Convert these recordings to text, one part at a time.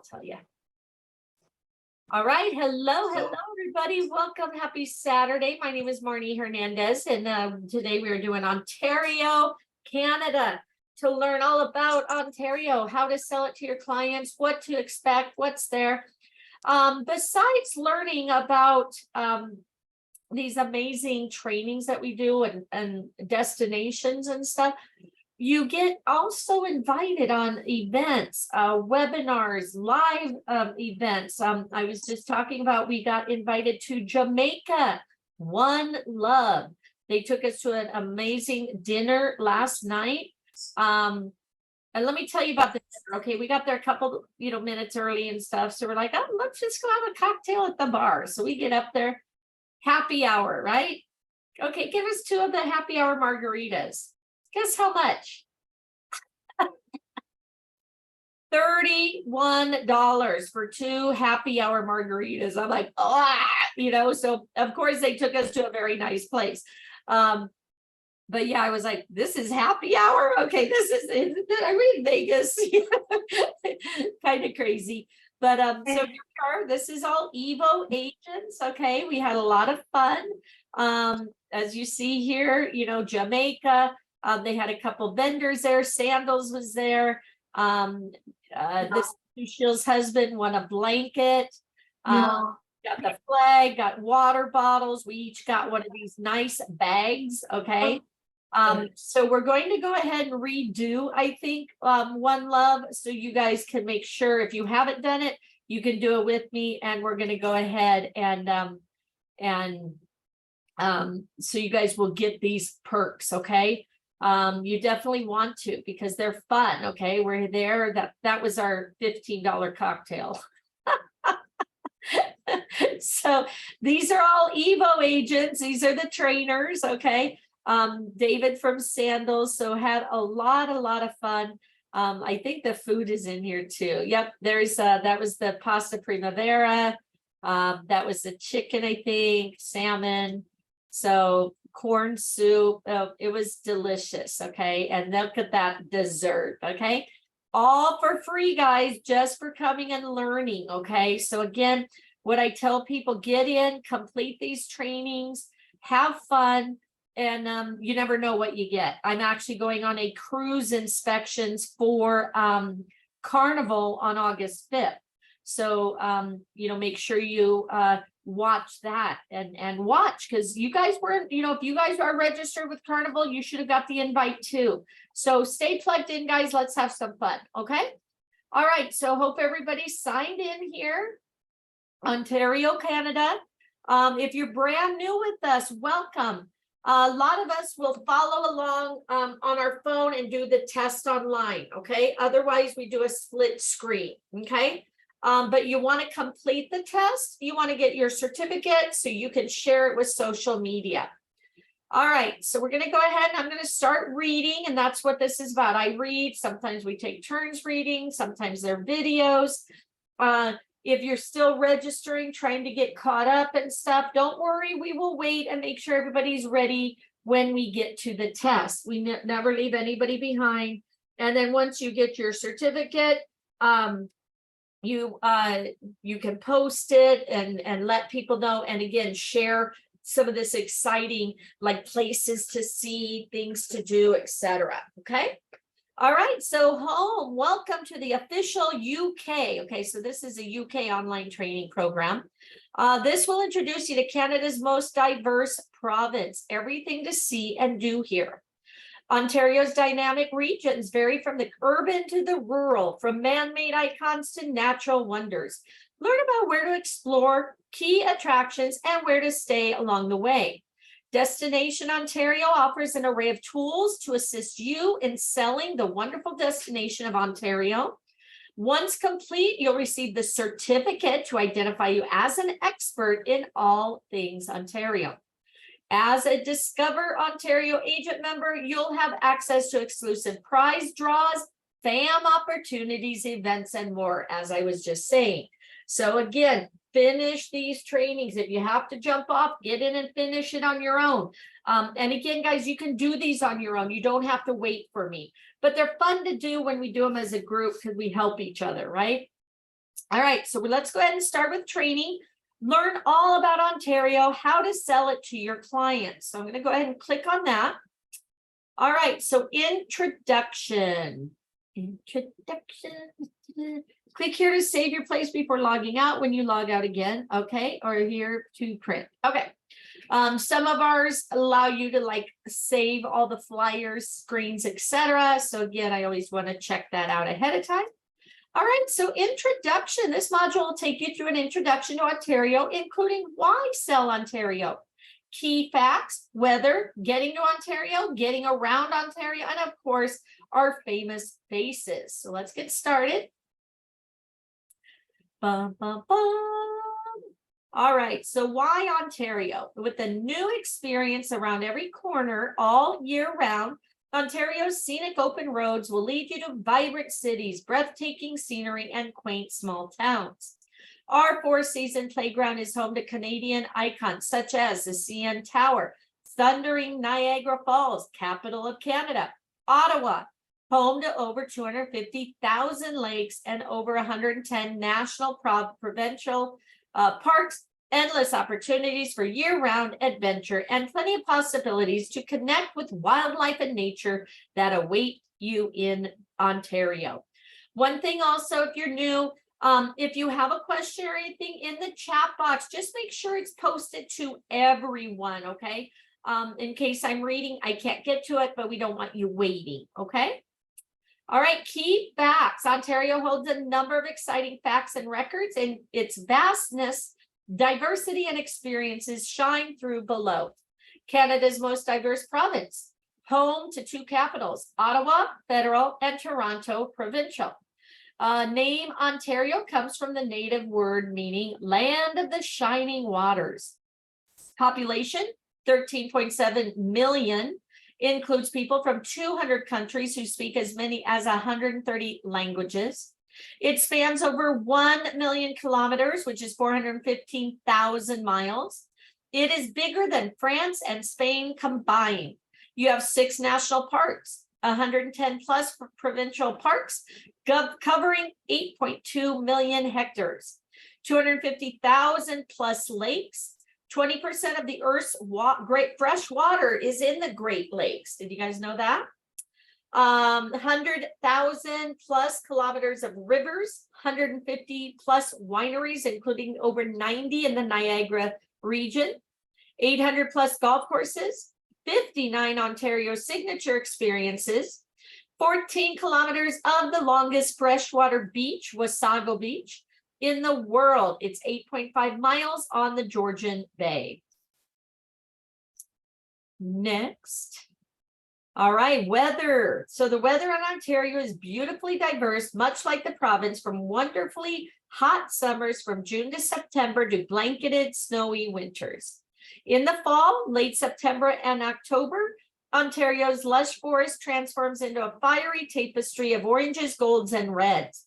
I'll tell you. All right. Hello, everybody. Welcome. Happy Saturday. My name is Marnie Hernandez, and today we are doing Ontario, Canada, to learn all about Ontario, how to sell it to your clients, what to expect, what's there. Besides learning about these amazing trainings that we do and destinations and stuff, you get also invited on events, webinars, live events. I was just talking about, we got invited to Jamaica, One Love. They took us to an amazing dinner last night. And let me tell you about the dinner. Okay, we got there a couple, minutes early and stuff. So we're like, oh, let's just go have a cocktail at the bar. So we get up there, happy hour, right? Okay, give us 2 of the happy hour margaritas. Guess how much? $31 for 2 happy hour margaritas. I'm like, so of course they took us to a very nice place. But yeah, I was like, this is happy hour. Okay, I'm in Vegas. Kind of crazy. But so here we are. This is all Evo agents. Okay, we had a lot of fun. As you see here, Jamaica. They had a couple vendors there. Sandals was there. This Shield's husband won a blanket. Got the flag, got water bottles. We each got one of these nice bags. Okay. So we're going to go ahead and redo, I think, One Love, so you guys can make sure, if you haven't done it, you can do it with me, and we're going to go ahead and so you guys will get these perks. Okay. You definitely want to, because they're fun. Okay, we're there. That was our $15 cocktail. So these are all Evo agents. These are the trainers. Okay. David from Sandals. So had a lot of fun. I think the food is in here too. Yep. There's that was the pasta primavera. That was the chicken, I think, salmon. So corn soup. It was delicious. Okay. And look at that dessert. Okay. All for free, guys, just for coming and learning. Okay. So again, what I tell people, get in, complete these trainings, have fun, and you never know what you get. I'm actually going on a cruise inspections for Carnival on August 5th. So, make sure you watch that and watch, because you guys weren't, if you guys are registered with Carnival, you should have got the invite too. So stay plugged in, guys. Let's have some fun. Okay. All right. So hope everybody signed in here. Ontario, Canada. If you're brand new with us, welcome. A lot of us will follow along on our phone and do the test online. Okay. Otherwise, we do a split screen. Okay. But you want to complete the test. You want to get your certificate so you can share it with social media. All right, so we're going to go ahead and I'm going to start reading, and that's what this is about. I read. Sometimes we take turns reading. Sometimes they're videos. If you're still registering, trying to get caught up and stuff, don't worry. We will wait and make sure everybody's ready when we get to the test. We never leave anybody behind. And then once you get your certificate, you can post it and let people know, and again, share some of this exciting, like, places to see, things to do, etc. Okay. All right. So home, welcome to the official UK. Okay. So this is a UK online training program. This will introduce you to Canada's most diverse province. Everything to see and do here. Ontario's dynamic regions vary from the urban to the rural, from man-made icons to natural wonders. Learn about where to explore, key attractions, and where to stay along the way. Destination Ontario offers an array of tools to assist you in selling the wonderful destination of Ontario. Once complete, you'll receive the certificate to identify you as an expert in all things Ontario. As a Discover Ontario agent member, you'll have access to exclusive prize draws, FAM opportunities, events, and more, as I was just saying. So again, finish these trainings. If you have to jump off, get in and finish it on your own. And again, guys, you can do these on your own. You don't have to wait for me, but they're fun to do when we do them as a group, because we help each other, right? All right, so let's go ahead and start with training. Learn all about Ontario, how to sell it to your clients. So I'm going to go ahead and click on that. All right, so introduction. Click here to save your place before logging out when you log out again, okay? Or here to print, okay. Some of ours allow you to like save all the flyers, screens, etc. So again, I always want to check that out ahead of time. All right, so introduction. This module will take you through an introduction to Ontario, including why sell Ontario, key facts, weather, getting to Ontario, getting around Ontario, and of course, our famous faces. So let's get started. Bum, bum, bum. All right, so why Ontario? With the new experience around every corner all year round, Ontario's scenic open roads will lead you to vibrant cities, breathtaking scenery, and quaint small towns. Our four-season playground is home to Canadian icons such as the CN Tower, thundering Niagara Falls, capital of Canada, Ottawa, home to over 250,000 lakes and over 110 national, provincial parks, endless opportunities for year-round adventure, and plenty of possibilities to connect with wildlife and nature that await you in Ontario. One thing also, if you're new, if you have a question or anything in the chat box, just make sure it's posted to everyone, okay? In case I'm reading, I can't get to it, but we don't want you waiting, okay? All right, key facts. Ontario holds a number of exciting facts and records, and its vastness, diversity, and experiences shine through below. Canada's most diverse province, home to two capitals, Ottawa, federal, and Toronto, provincial. Name Ontario comes from the native word meaning land of the shining waters. Population, 13.7 million. Includes people from 200 countries who speak as many as 130 languages. It spans over 1 million kilometers, which is 415,000 miles. It is bigger than France and Spain combined. You have 6 national parks, 110 plus provincial parks, covering 8.2 million hectares, 250,000 plus lakes. 20% of the Earth's great fresh water is in the Great Lakes. Did you guys know that? 100,000 plus kilometers of rivers, 150 plus wineries, including over 90 in the Niagara region, 800 plus golf courses, 59 Ontario signature experiences, 14 kilometers of the longest freshwater beach, Wasago Beach, in the world. It's 8.5 miles on the Georgian Bay. Next. All right, weather. So the weather in Ontario is beautifully diverse, much like the province, from wonderfully hot summers from June to September to blanketed snowy winters. In the fall, late September and October, Ontario's lush forest transforms into a fiery tapestry of oranges, golds, and reds.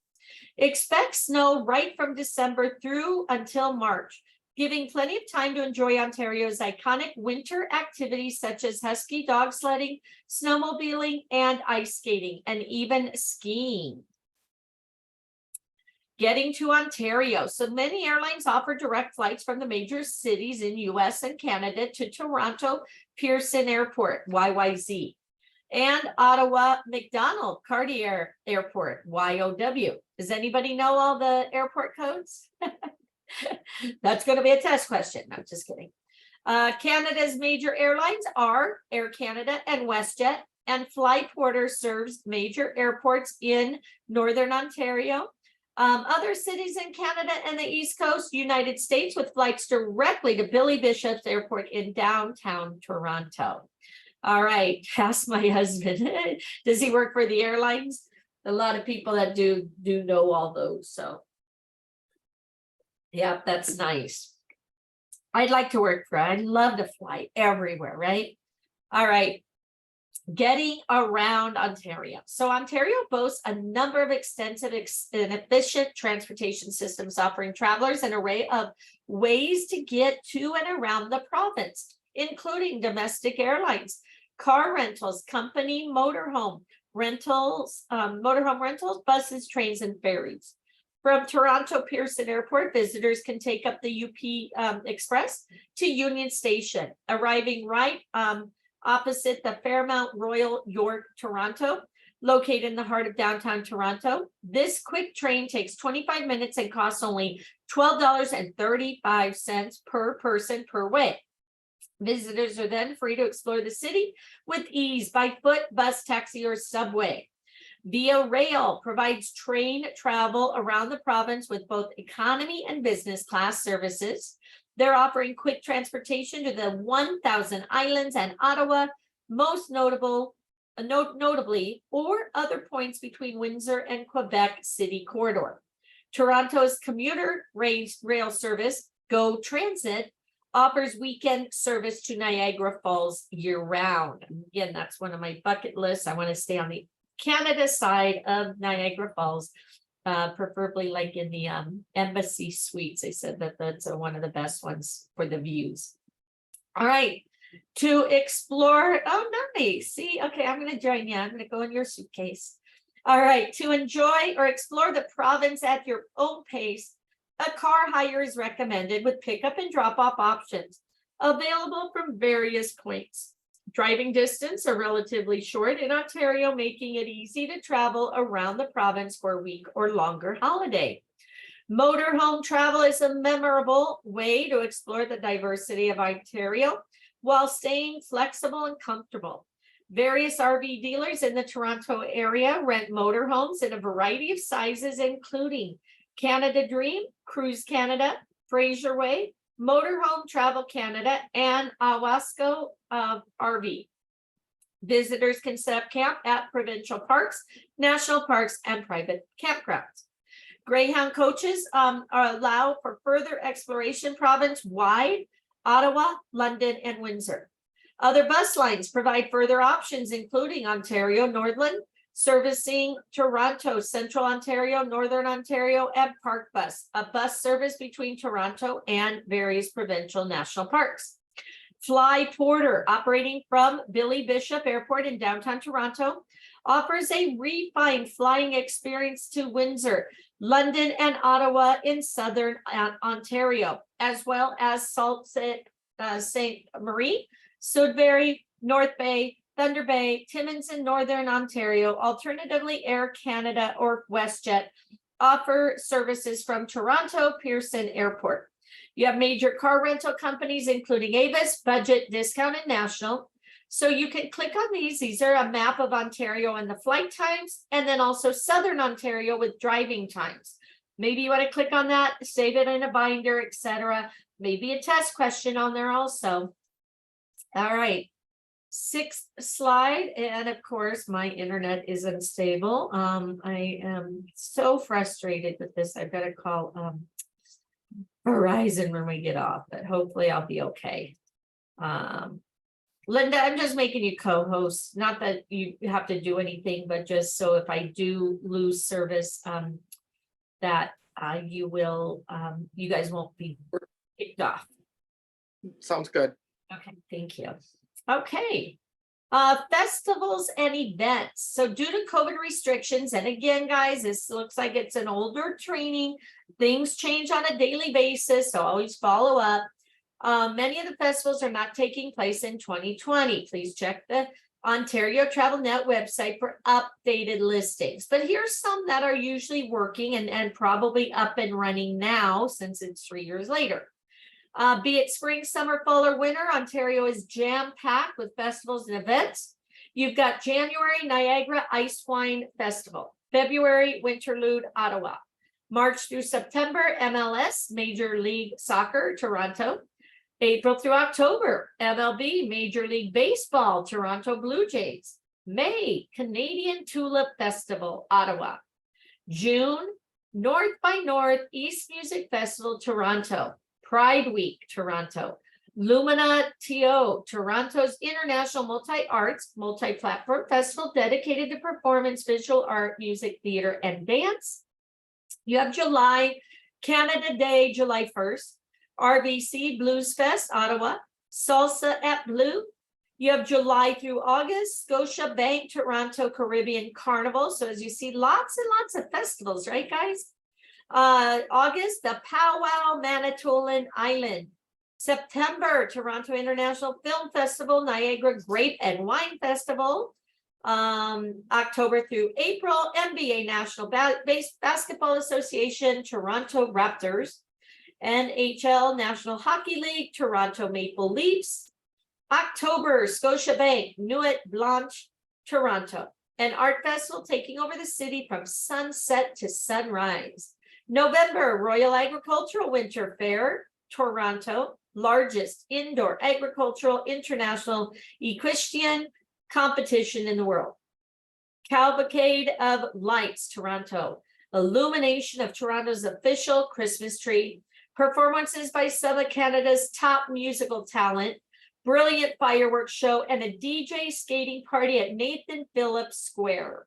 Expect snow right from December through until March, giving plenty of time to enjoy Ontario's iconic winter activities such as husky dog sledding, snowmobiling, and ice skating, and even skiing. Getting to Ontario. So many airlines offer direct flights from the major cities in US and Canada to Toronto Pearson Airport, YYZ, and Ottawa McDonald Cartier Airport, YOW. Does anybody know all the airport codes? That's going to be a test question. No, just kidding. Canada's major airlines are Air Canada and WestJet, and Flyporter serves major airports in Northern Ontario. Other cities in Canada and the East Coast, United States, with flights directly to Billy Bishop's Airport in downtown Toronto. All right, ask my husband. Does he work for the airlines? A lot of people that do know all those. So, yeah, that's nice. I'd like to work for. I'd love to fly everywhere, right? All right. Getting around Ontario. So Ontario boasts a number of extensive and efficient transportation systems, offering travelers an array of ways to get to and around the province, including domestic airlines, car rentals, company motorhome rentals, buses, trains, and ferries. From Toronto Pearson Airport, visitors can take up the UP Express to Union Station, arriving right opposite the Fairmount Royal York, Toronto, located in the heart of downtown Toronto. This quick train takes 25 minutes and costs only $12.35 per person per way. Visitors are then free to explore the city with ease by foot, bus, taxi, or subway. Via Rail provides train travel around the province with both economy and business class services. They're offering quick transportation to the 1,000 islands and Ottawa, most notably, or other points between Windsor and Quebec City corridor. Toronto's commuter rail service, Go Transit, offers weekend service to Niagara Falls year-round. Again, that's one of my bucket lists. I want to stay on the Canada side of Niagara Falls, preferably like in the Embassy Suites. They said that that's one of the best ones for the views. All right, to explore. Oh, nice. See, okay, I'm going to join you. I'm going to go in your suitcase. All right, to enjoy or explore the province at your own pace, a car hire is recommended with pickup and drop-off options available from various points. Driving distance are relatively short in Ontario, making it easy to travel around the province for a week or longer holiday. Motorhome travel is a memorable way to explore the diversity of Ontario while staying flexible and comfortable. Various RV dealers in the Toronto area rent motorhomes in a variety of sizes, including Canada Dream, Cruise Canada, Fraser Way, Motorhome Travel Canada, and Owasco RV. Visitors can set up camp at provincial parks, national parks, and private campgrounds. Greyhound coaches allow for further exploration province-wide, Ottawa, London, and Windsor. Other bus lines provide further options, including Ontario Nordland, servicing Toronto, Central Ontario, Northern Ontario, and Park Bus, a bus service between Toronto and various provincial national parks. Fly Porter, operating from Billy Bishop Airport in downtown Toronto, offers a refined flying experience to Windsor, London, and Ottawa in Southern Ontario, as well as Sault Ste. Marie, Sudbury, North Bay, Thunder Bay, Timmins in Northern Ontario. Alternatively, Air Canada or WestJet offer services from Toronto Pearson Airport. You have major car rental companies, including Avis, Budget, Discount, and National. So you can click on these. These are a map of Ontario and the flight times, and then also Southern Ontario with driving times. Maybe you want to click on that, save it in a binder, etc. Maybe a test question on there also. All right. Sixth slide, and of course my internet is unstable. I am so frustrated with this. I've got to call Verizon when we get off, but hopefully I'll be okay. Linda, I'm just making you co-host, not that you have to do anything, but just so if I do lose service, that you guys won't be kicked off. Sounds good. Okay, thank you. Okay, festivals and events. So due to COVID restrictions, and again, guys, this looks like it's an older training. Things change on a daily basis, so always follow up. Many of the festivals are not taking place in 2020. Please check the Ontario Travel Net website for updated listings. But here's some that are usually working and probably up and running now since it's 3 years later. Be it spring, summer, fall, or winter, Ontario is jam-packed with festivals and events. You've got January, Niagara Ice Wine Festival. February, Winterlude, Ottawa. March through September, MLS, Major League Soccer, Toronto. April through October, MLB, Major League Baseball, Toronto Blue Jays. May, Canadian Tulip Festival, Ottawa. June, North by Northeast Music Festival, Toronto. Pride Week, Toronto. Lumina TO, Toronto's International Multi-Arts, Multi-Platform Festival dedicated to performance, visual art, music, theater, and dance. You have July, Canada Day, July 1st. RBC Blues Fest, Ottawa. Salsa at Blue. You have July through August, Scotia Bank, Toronto Caribbean Carnival. So as you see, lots and lots of festivals, right, guys? August, the Powwow Manitoulin Island. September, Toronto International Film Festival, Niagara Grape and Wine Festival. October through April, NBA National Basketball Association, Toronto Raptors. NHL National Hockey League, Toronto Maple Leafs. October, Scotiabank, Nuit Blanche, Toronto. An art festival taking over the city from sunset to sunrise. November, Royal Agricultural Winter Fair, Toronto, largest indoor agricultural international equestrian competition in the world. Cavalcade of Lights, Toronto, illumination of Toronto's official Christmas tree, performances by some of Canada's top musical talent, brilliant fireworks show, and a DJ skating party at Nathan Phillips Square.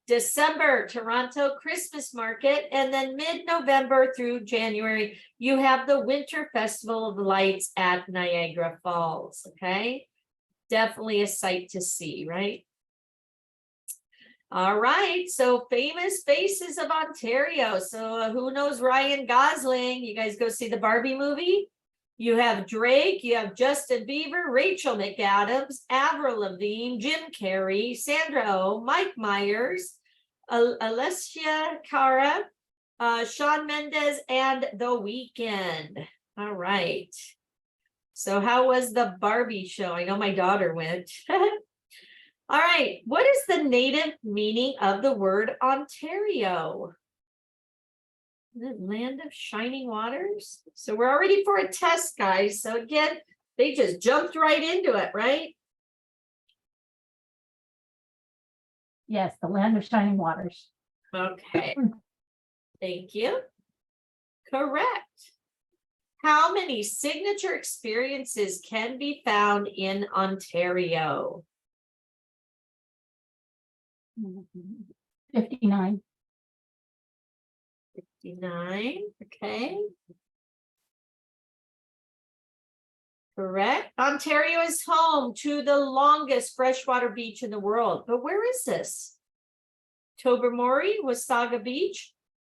December, Toronto Christmas Market, and then mid-November through January, you have the Winter Festival of Lights at Niagara Falls, okay? Definitely a sight to see, right? All right, so famous faces of Ontario. So who knows Ryan Gosling? You guys go see the Barbie movie? You have Drake, you have Justin Bieber, Rachel McAdams, Avril Lavigne, Jim Carrey, Sandra Oh, Mike Myers, Alessia Cara, Shawn Mendes, and The Weeknd. All right. So how was the Barbie show? I know my daughter went. All right. What is the native meaning of the word Ontario? The land of shining waters. So we're already for a test, guys. So again, they just jumped right into it, right? Yes, the land of shining waters. Okay. Thank you. Correct. How many signature experiences can be found in Ontario? 59. 59. Okay. Correct. Ontario is home to the longest freshwater beach in the world. But where is this? Tobermory, Wasaga Beach,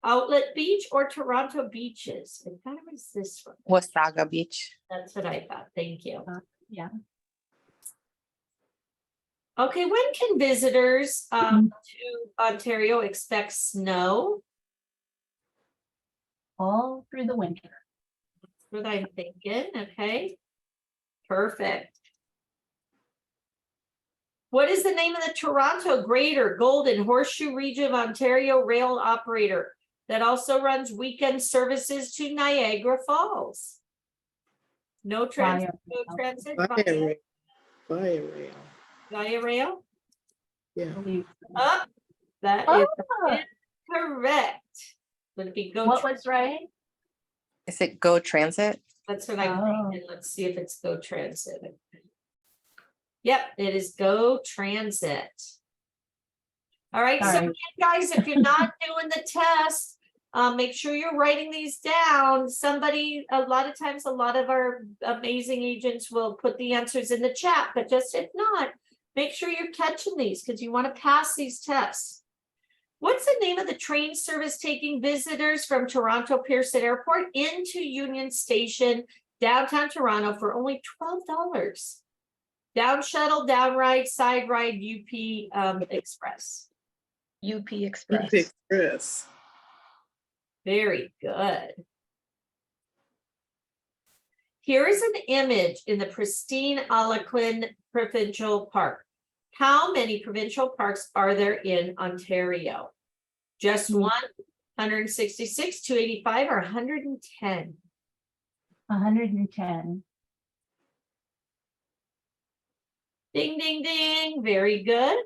Outlet Beach, or Toronto Beaches? I thought it was this one. Wasaga Beach. That's what I thought. Thank you. Yeah. Okay, when can visitors to Ontario expect snow? All through the winter. That's what I'm thinking. Okay. Perfect. What is the name of the Toronto Greater Golden Horseshoe Region of Ontario rail operator that also runs weekend services to Niagara Falls? No transit. No transit. Via rail. Via rail. Yeah. Oh, that is incorrect. Would it be go? What was right? Is it Go Transit? That's what I'm Oh. thinking. Let's see if it's Go Transit. Yep, it is Go Transit. All right, so Sorry. again, guys, if you're not doing the test, make sure you're writing these down. Somebody, a lot of times, a lot of our amazing agents will put the answers in the chat, but just if not, make sure you're catching these because you want to pass these tests. What's the name of the train service taking visitors from Toronto Pearson Airport into Union Station, downtown Toronto for only $12? Down shuttle, down ride, side ride, UP Express. UP Express. Express. Very good. Here is an image in the pristine Alaquin Provincial Park. How many provincial parks are there in Ontario? Just one, 166, 285, or 110? 110. Ding, ding, ding. Very good.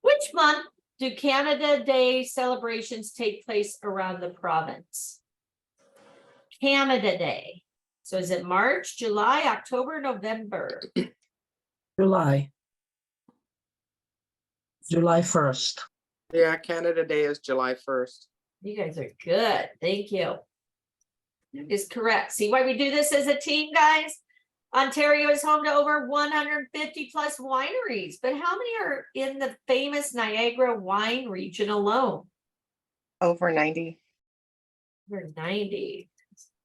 Which month do Canada Day celebrations take place around the province? Canada Day. So is it March, July, October, November? July. July 1st. Yeah, Canada Day is July 1st. You guys are good. Thank you. That is correct. See why we do this as a team, guys? Ontario is home to over 150 plus wineries, but how many are in the famous Niagara wine region alone? Over 90. We're 90.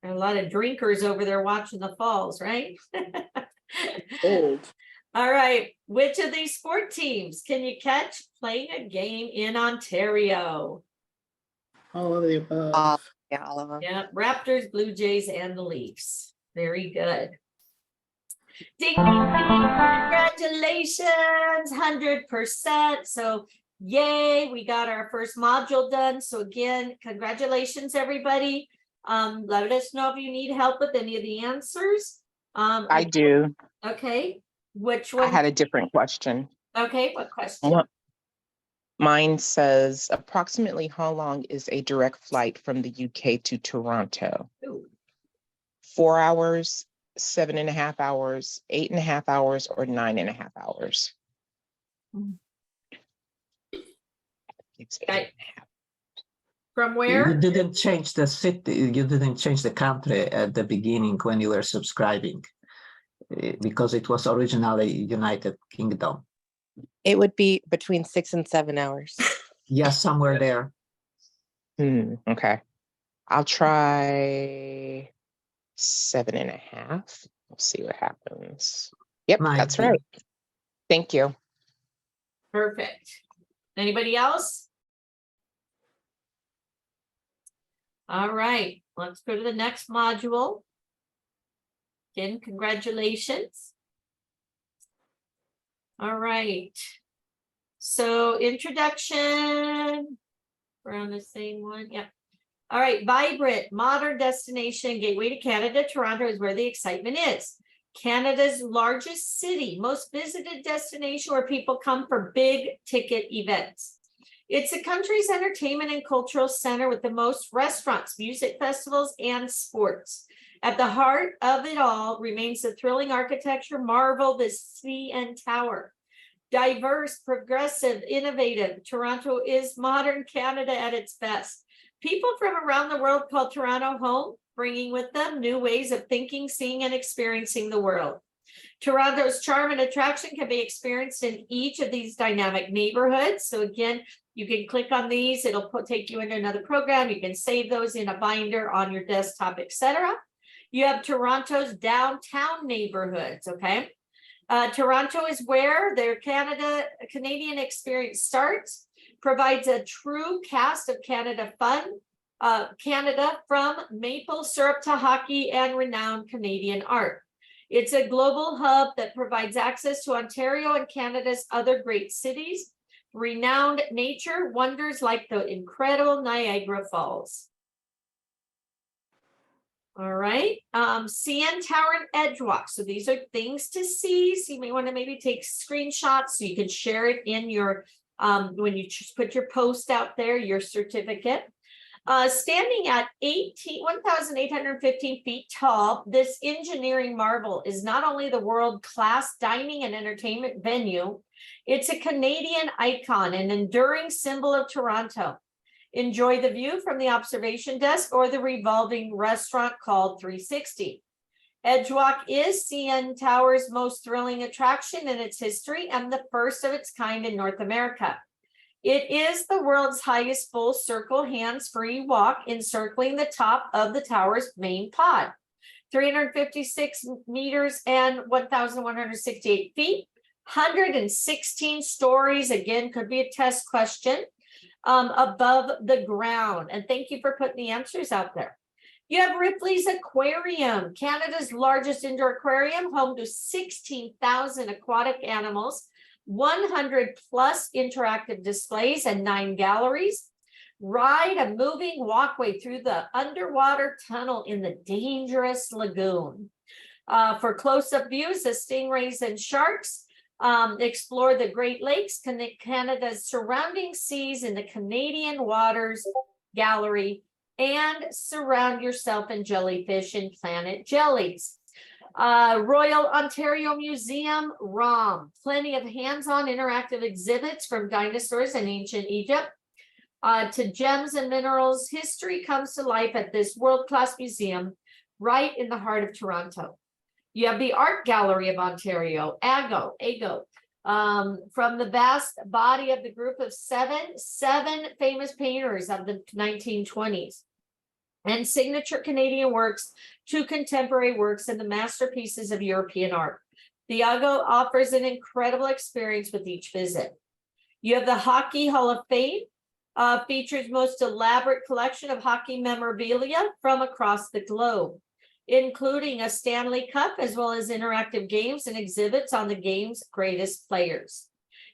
A lot of drinkers over there watching the falls, right? Old. All right. Which of these sport teams can you catch playing a game in Ontario? All of the above. Yeah, all of them. Yeah, Raptors, Blue Jays, and the Leafs. Very good. Ding, ding, ding. Congratulations, 100%. So yay, we got our first module done. So again, congratulations, everybody. Let us know if you need help with any of the answers. I do. Okay, which I one? had a different question. Okay, what question? What- Mine says approximately how long is a direct flight from the UK to Toronto? Ooh, 4 hours, 7.5 hours, 8.5 hours, or 9.5 hours? Hmm. It's Okay. 8.5. From You where? didn't change the city, you didn't change the country at the beginning when you were subscribing, because it was originally United Kingdom. It would be between 6 and 7 hours. Yeah, somewhere there. Okay. I'll try 7.5. We'll see what happens. Yep, that's 90. right. Thank you. Perfect. Anybody else? All right, let's go to the next module. Again, congratulations. All right. So introduction, we're on the same one, yep. All right, vibrant, modern destination, gateway to Canada. Toronto is where the excitement is. Canada's largest city, most visited destination where people come for big ticket events. It's the country's entertainment and cultural center with the most restaurants, music festivals, and sports. At the heart of it all remains the thrilling architecture marvel, the CN Tower. Diverse, progressive, innovative, Toronto is modern Canada at its best. People from around the world call Toronto home, bringing with them new ways of thinking, seeing, and experiencing the world. Toronto's charm and attraction can be experienced in each of these dynamic neighborhoods. So again, you can click on these, it'll take you into another program. You can save those in a binder on your desktop, etc. You have Toronto's downtown neighborhoods, okay? Toronto is where their Canadian experience starts, provides a true cast of Canada fun, Canada from maple syrup to hockey and renowned Canadian art. It's a global hub that provides access to Ontario and Canada's other great cities, renowned nature, wonders like the incredible Niagara Falls. All right, CN Tower and Edgewalk. So these are things to see. So you may want to maybe take screenshots so you can share it in your, when you put your post out there, your certificate. Standing at 1,815 feet tall, this engineering marvel is not only the world-class dining and entertainment venue, it's a Canadian icon, an enduring symbol of Toronto. Enjoy the view from the observation desk or the revolving restaurant called 360. Edgewalk is CN Tower's most thrilling attraction in its history and the first of its kind in North America. It is the world's highest full circle hands-free walk encircling the top of the tower's main pod. 356 meters and 1,168 feet, 116 stories, again, could be a test question, above the ground. And thank you for putting the answers out there. You have Ripley's Aquarium, Canada's largest indoor aquarium, home to 16,000 aquatic animals, 100 plus interactive displays and 9 galleries. Ride a moving walkway through the underwater tunnel in the dangerous lagoon. For close-up views of stingrays and sharks, explore the Great Lakes, Canada's surrounding seas in the Canadian Waters Gallery, and surround yourself in jellyfish and planet jellies. Royal Ontario Museum, ROM, plenty of hands-on interactive exhibits from dinosaurs and ancient Egypt to gems and minerals. History comes to life at this world-class museum right in the heart of Toronto. You have the Art Gallery of Ontario, AGO, from the vast body of the group of seven famous painters of the 1920s. and signature Canadian works to contemporary works and the masterpieces of European art. The Iago offers an incredible experience with each visit. You have the Hockey Hall of Fame, features most elaborate collection of hockey memorabilia from across the globe, including a Stanley Cup, as well as interactive games and exhibits on the game's greatest players.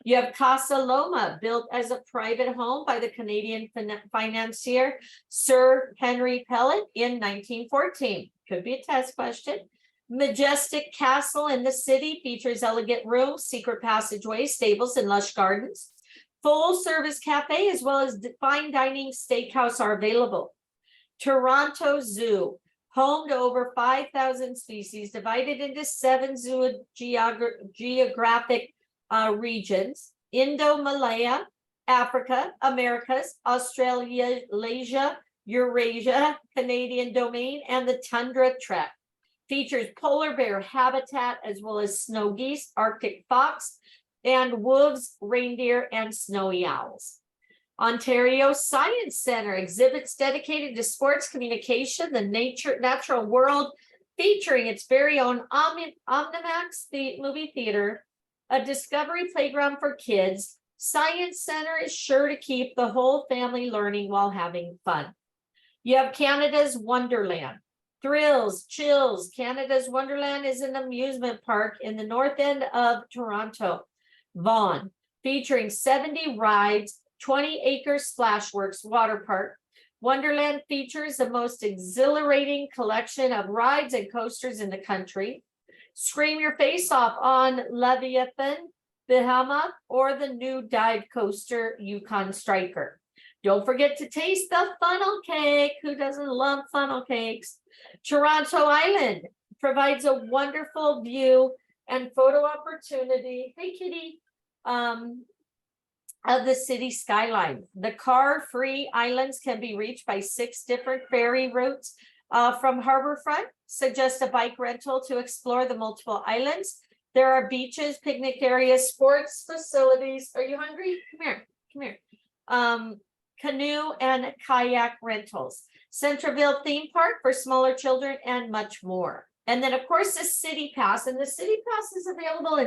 You have Casa Loma, built as a private home by the Canadian financier Sir Henry Pellet in 1914. Could be a test question. Majestic castle in the city features elegant rooms, secret passageways, stables, and lush gardens. Full service cafe as well as fine dining steakhouse are available. Toronto Zoo, home to over 5,000 species, divided into 7 geographic regions: Indo-Malaya, Africa, Americas, Australia, Asia, Eurasia, Canadian domain, and the Tundra Trek. Features polar bear habitat as well as snow geese, Arctic fox, and wolves, reindeer, and snowy owls. Ontario Science Center, exhibits dedicated to sports communication, the natural world, featuring its very own Omnimax movie theater, a discovery playground for kids. Science Center is sure to keep the whole family learning while having fun. You have Canada's Wonderland. Thrills, chills. Canada's Wonderland is an amusement park in the north end of Toronto, Vaughan, featuring 70 rides, 20-acre Splashworks water park. Wonderland features the most exhilarating collection of rides and coasters in the country. Scream your face off on Leviathan, Bahama, or the new dive coaster Yukon Striker. Don't forget to taste the funnel cake. Who doesn't love funnel cakes? Toronto Island provides a wonderful view and photo opportunity. Hey, kitty. Of the city skyline. The car-free islands can be reached by 6 different ferry routes from Harborfront. Suggest a bike rental to explore the multiple islands. There are beaches, picnic areas, sports facilities. Are you hungry? Come here. Canoe and kayak rentals. Centreville theme park for smaller children, and much more. And then, of course, the City Pass, and the City Pass is available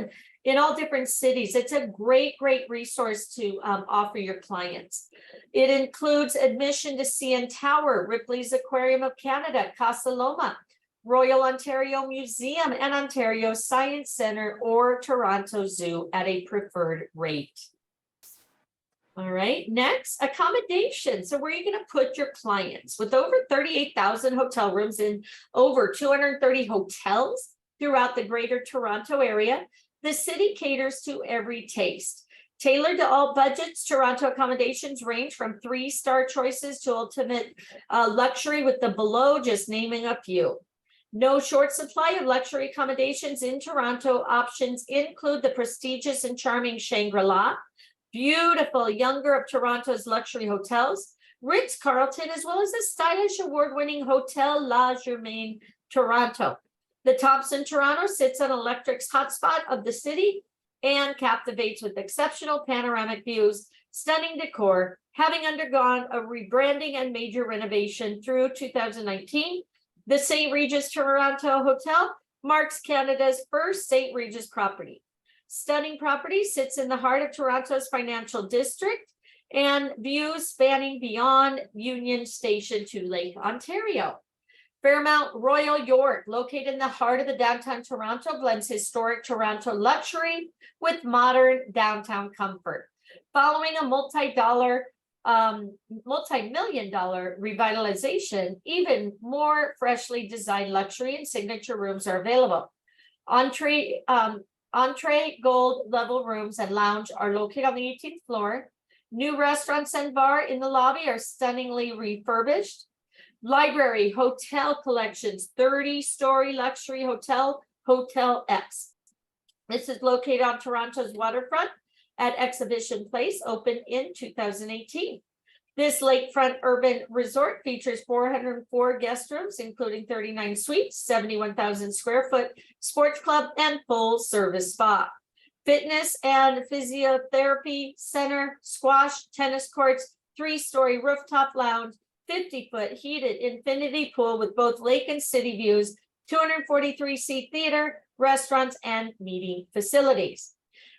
in all different cities. It's a great resource to offer your clients. It includes admission to CN Tower, Ripley's Aquarium of Canada, Casa Loma, Royal Ontario Museum, and Ontario Science Center, or Toronto Zoo at a preferred rate. All right, next, accommodation. So where are you going to put your clients? With over 38,000 hotel rooms in over 230 hotels throughout the greater Toronto area, the city caters to every taste. Tailored to all budgets, Toronto accommodations range from 3-star choices to ultimate luxury, with the below just naming a few. No short supply of luxury accommodations in Toronto. Options include the prestigious and charming Shangri-La, beautiful, younger of Toronto's luxury hotels, Ritz-Carlton, as well as the stylish award-winning Hotel La Germaine Toronto. The Thompson Toronto sits on Electric's hotspot of the city and captivates with exceptional panoramic views, stunning decor, having undergone a rebranding and major renovation through 2019. The St. Regis Toronto Hotel marks Canada's first St. Regis property. Stunning property sits in the heart of Toronto's financial district, and views spanning beyond Union Station to Lake Ontario. Fairmount Royal York, located in the heart of the downtown Toronto, blends historic Toronto luxury with modern downtown comfort. Following a multi-million-dollar revitalization, even more freshly designed luxury and signature rooms are available. Entree gold level rooms and lounge are located on the 18th floor. New restaurants and bar in the lobby are stunningly refurbished. Library, hotel collections, 30-story luxury hotel, Hotel X. This is located on Toronto's waterfront at Exhibition Place, opened in 2018. This lakefront urban resort features 404 guest rooms, including 39 suites, 71,000 square foot sports club, and full service spa. Fitness and physiotherapy center, squash, tennis courts, 3-story rooftop lounge, 50-foot heated infinity pool with both lake and city views, 243-seat theater, restaurants, and meeting facilities.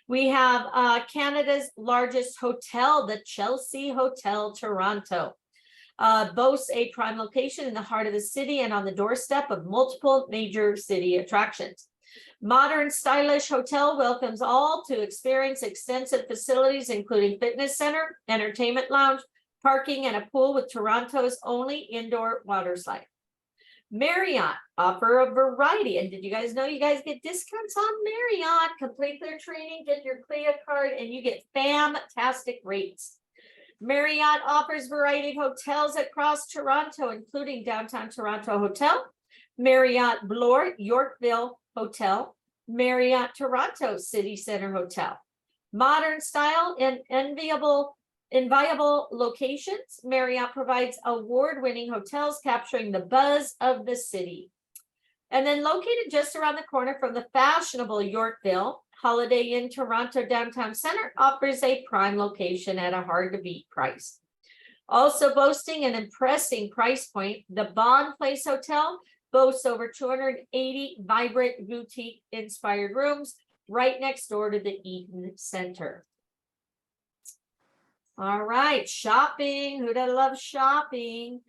We have Canada's largest hotel, the Chelsea Hotel Toronto. Boasts a prime location in the heart of the city and on the doorstep of multiple major city attractions. Modern, stylish hotel welcomes all to experience extensive facilities, including fitness center, entertainment lounge, parking, and a pool with Toronto's only indoor water slide. Marriott offer a variety. And did you guys know you guys get discounts on Marriott? Complete their training, get your CLIA card, and you get fantastic rates. Marriott offers variety of hotels across Toronto, including Downtown Toronto Hotel, Marriott Bloor Yorkville Hotel, Marriott Toronto City Center Hotel. Modern style and inviolable locations, Marriott provides award-winning hotels capturing the buzz of the city. And then located just around the corner from the fashionable Yorkville, Holiday Inn Toronto Downtown Center offers a prime location at a hard-to-beat price. Also boasting an impressive price point, the Bond Place Hotel boasts over 280 vibrant boutique-inspired rooms right next door to the Eaton Center. All right, shopping. Who doesn't love shopping?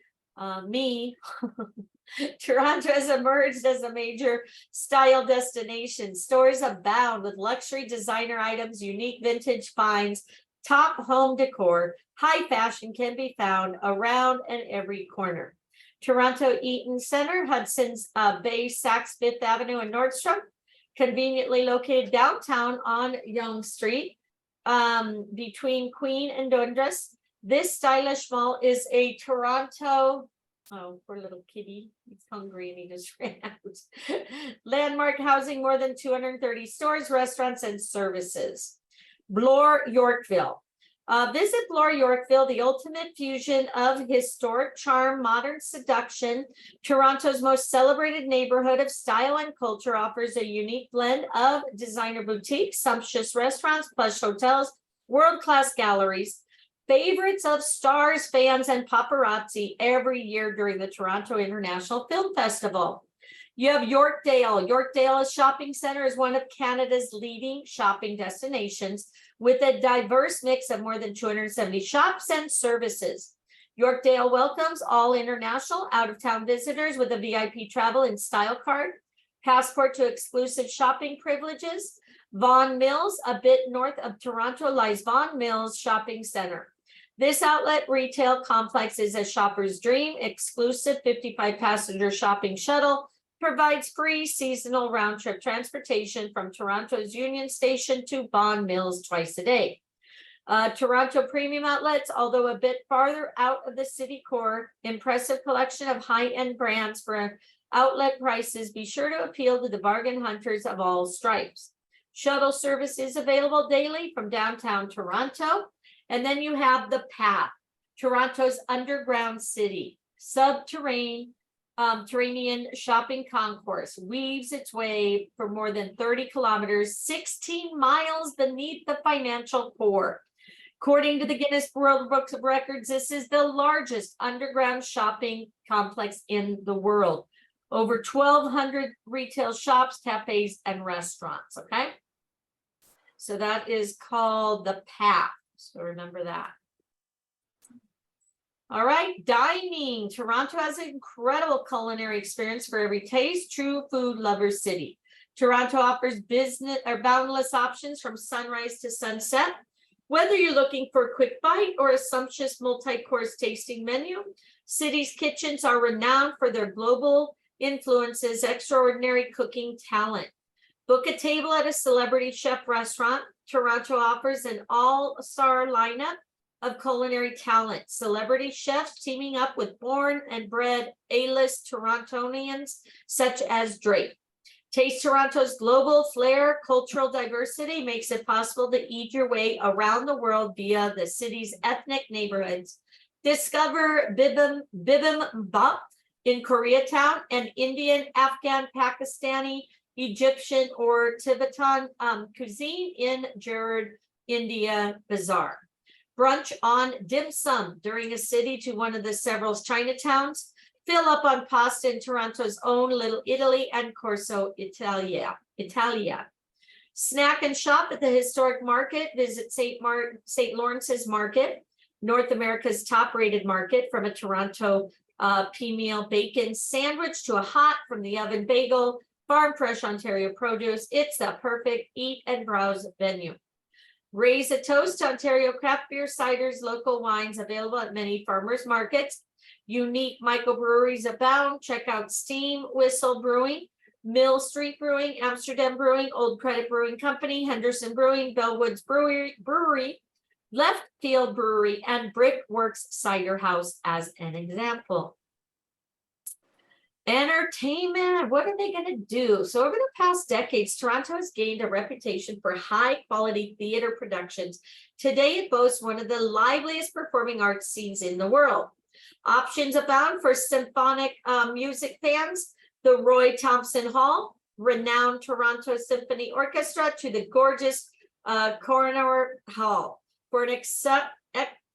Me. Toronto has emerged as a major style destination. Stores abound with luxury designer items, unique vintage finds, top home decor. High fashion can be found around and every corner. Toronto Eaton Center, Hudson's Bay, Saks Fifth Avenue, and Nordstrom, conveniently located downtown on Yonge Street, between Queen and Dundas. This stylish mall is a Toronto, oh, poor little kitty, he's hungry and he just ran out. Landmark housing more than 230 stores, restaurants, and services. Bloor Yorkville. Visit Bloor Yorkville, the ultimate fusion of historic charm, modern seduction. Toronto's most celebrated neighborhood of style and culture offers a unique blend of designer boutiques, sumptuous restaurants, plush hotels, world-class galleries. Favorites of stars, fans, and paparazzi every year during the Toronto International Film Festival. You have Yorkdale. Yorkdale Shopping Center is one of Canada's leading shopping destinations with a diverse mix of more than 270 shops and services. Yorkdale welcomes all international out-of-town visitors with a VIP travel and style card, passport to exclusive shopping privileges. Vaughan Mills, a bit north of Toronto, lies Vaughan Mills Shopping Center. This outlet retail complex is a shopper's dream. Exclusive 55-passenger shopping shuttle provides free seasonal round-trip transportation from Toronto's Union Station to Vaughan Mills twice a day. Toronto Premium Outlets, although a bit farther out of the city core, impressive collection of high-end brands for outlet prices. Be sure to appeal to the bargain hunters of all stripes. Shuttle service is available daily from downtown Toronto. And then you have the Path, Toronto's underground city, subterranean shopping concourse weaves its way for more than 30 kilometers, 16 miles beneath the financial core. According to the Guinness World Books of Records, this is the largest underground shopping complex in the world. Over 1,200 retail shops, cafes, and restaurants, okay? So that is called the Path, so remember that. All right, dining. Toronto has an incredible culinary experience for every taste. True food lover city. Toronto offers business or boundless options from sunrise to sunset. Whether you're looking for a quick bite or a sumptuous multi-course tasting menu, city's kitchens are renowned for their global influences, extraordinary cooking talent. Book a table at a celebrity chef restaurant. Toronto offers an all-star lineup of culinary talent, celebrity chefs teaming up with born and bred A-list Torontonians such as Drake. Taste Toronto's global flair. Cultural diversity makes it possible to eat your way around the world via the city's ethnic neighborhoods. Discover bibimbap in Koreatown and Indian, Afghan, Pakistani, Egyptian, or Tibetan cuisine in Gerard India Bazaar. Brunch on dim sum during a city to one of the several Chinatowns. Fill up on pasta in Toronto's own Little Italy and Corso Italia. Snack and shop at the historic market. Visit St. Lawrence's Market, North America's top-rated market, from a Toronto pea bacon sandwich to a hot from the oven bagel, farm fresh Ontario produce. It's the perfect eat and browse venue. Raise a toast to Ontario craft beer, ciders, local wines available at many farmers markets. Unique microbreweries abound. Check out Steam Whistle Brewing, Mill Street Brewing, Amsterdam Brewing, Old Credit Brewing Company, Henderson Brewing, Bellwoods Brewery, Left Field Brewery, and Brickworks Cider House as an example. Entertainment, what are they going to do? So over the past decades, Toronto has gained a reputation for high quality theater productions. Today, it boasts one of the liveliest performing arts scenes in the world. Options abound for symphonic music fans, the Roy Thompson Hall, renowned Toronto Symphony Orchestra, to the gorgeous Coroner Hall. For an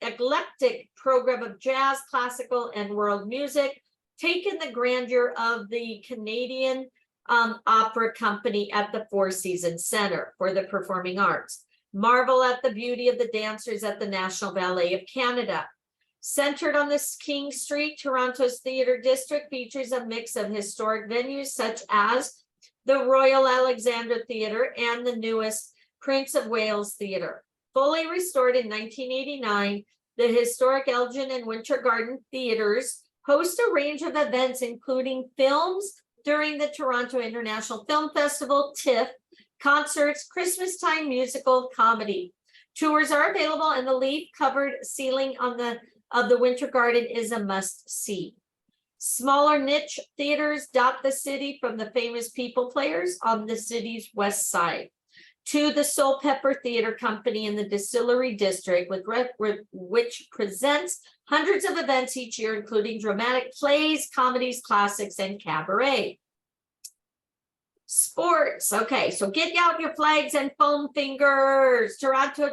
eclectic program of jazz, classical, and world music, take in the grandeur of the Canadian Opera Company at the Four Seasons Center for the Performing Arts. Marvel at the beauty of the dancers at the National Ballet of Canada. Centered on this King Street, Toronto's theater district features a mix of historic venues such as the Royal Alexandra Theatre and the newest Prince of Wales Theatre. Fully restored in 1989, the historic Elgin and Winter Garden theaters host a range of events, including films during the Toronto International Film Festival, TIFF, concerts, Christmas time musical, comedy. Tours are available, and the leaf-covered ceiling of the Winter Garden is a must-see. Smaller niche theaters dot the city, from the famous People Players on the city's west side to the Soul Pepper Theater Company in the Distillery District, which presents hundreds of events each year, including dramatic plays, comedies, classics, and cabaret. Sports. Okay, so get out your flags and foam fingers. Toronto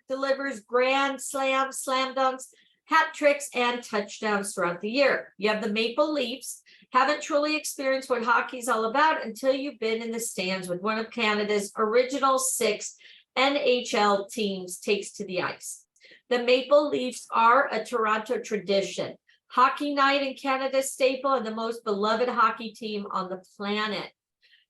delivers grand slams, slam dunks, hat tricks, and touchdowns throughout the year. You have the Maple Leafs. Haven't truly experienced what hockey's all about until you've been in the stands with one of Canada's original 6 NHL teams takes to the ice. The Maple Leafs are a Toronto tradition. Hockey night in Canada's staple and the most beloved hockey team on the planet.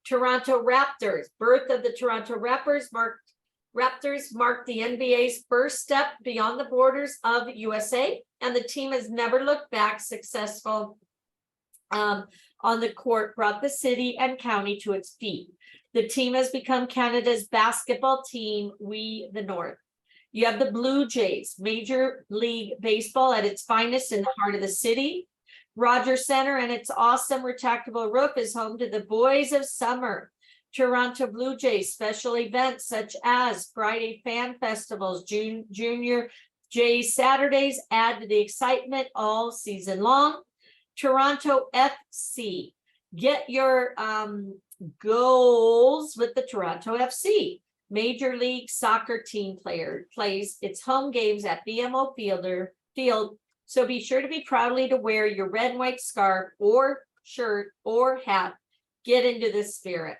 Toronto Raptors. Birth of the Toronto Raptors marked the NBA's first step beyond the borders of USA, and the team has never looked back. Successful on the court brought the city and county to its feet. The team has become Canada's basketball team, we the North. You have the Blue Jays, Major League Baseball at its finest in the heart of the city. Rogers Center and its awesome retractable roof is home to the Boys of Summer. Toronto Blue Jays special events such as Friday fan festivals, Junior Jays Saturdays add to the excitement all season long. Toronto FC, get your goals with the Toronto FC. Major League Soccer team plays its home games at BMO Field, so be sure to be proudly to wear your red and white scarf or shirt or hat. Get into the spirit.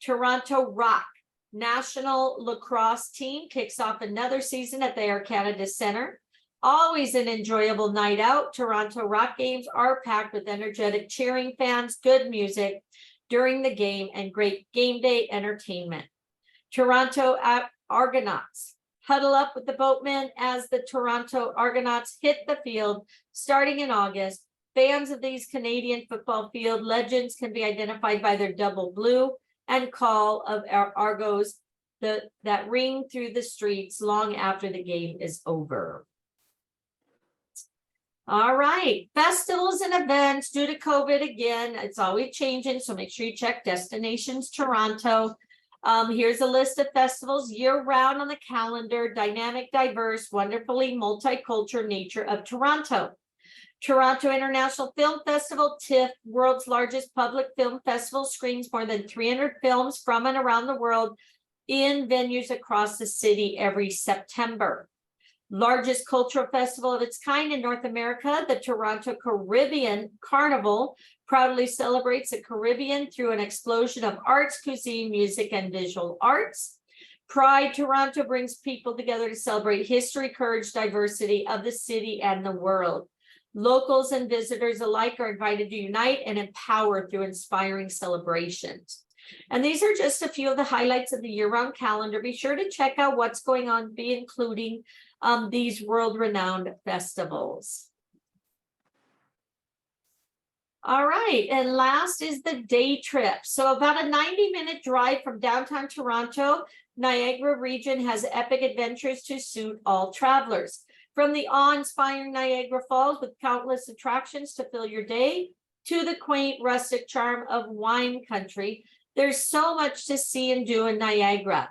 Toronto Rock National Lacrosse team kicks off another season at the Air Canada Centre. Always an enjoyable night out. Toronto Rock games are packed with energetic cheering fans, good music during the game, and great game day entertainment. Toronto Argonauts. Huddle up with the boatmen as the Toronto Argonauts hit the field starting in August. Fans of these Canadian football field legends can be identified by their double blue and call of Argos that ring through the streets long after the game is over. All right, festivals and events due to COVID again, it's always changing, so make sure you check Destinations Toronto. Here's a list of festivals year-round on the calendar. Dynamic, diverse, wonderfully multicultural nature of Toronto. Toronto International Film Festival, TIFF, world's largest public film festival, screens more than 300 films from and around the world in venues across the city every September. Largest cultural festival of its kind in North America, the Toronto Caribbean Carnival proudly celebrates the Caribbean through an explosion of arts, cuisine, music, and visual arts. Pride Toronto brings people together to celebrate history, courage, diversity of the city and the world. Locals and visitors alike are invited to unite and empower through inspiring celebrations. And these are just a few of the highlights of the year-round calendar. Be sure to check out what's going on, including these world-renowned festivals. All right, and last is the day trip. So about a 90-minute drive from downtown Toronto, Niagara region has epic adventures to suit all travelers. From the awe-inspiring Niagara Falls with countless attractions to fill your day, to the quaint rustic charm of wine country, there's so much to see and do in Niagara.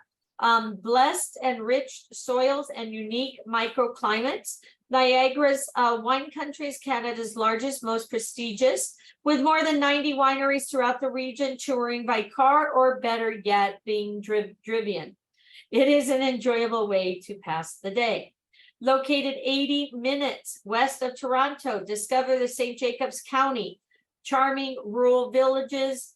Blessed and rich soils and unique microclimates. Niagara's wine country is Canada's largest, most prestigious, with more than 90 wineries throughout the region, touring by car or better yet, being driven. It is an enjoyable way to pass the day. Located 80 minutes west of Toronto, discover the St. Jacobs County, charming rural villages.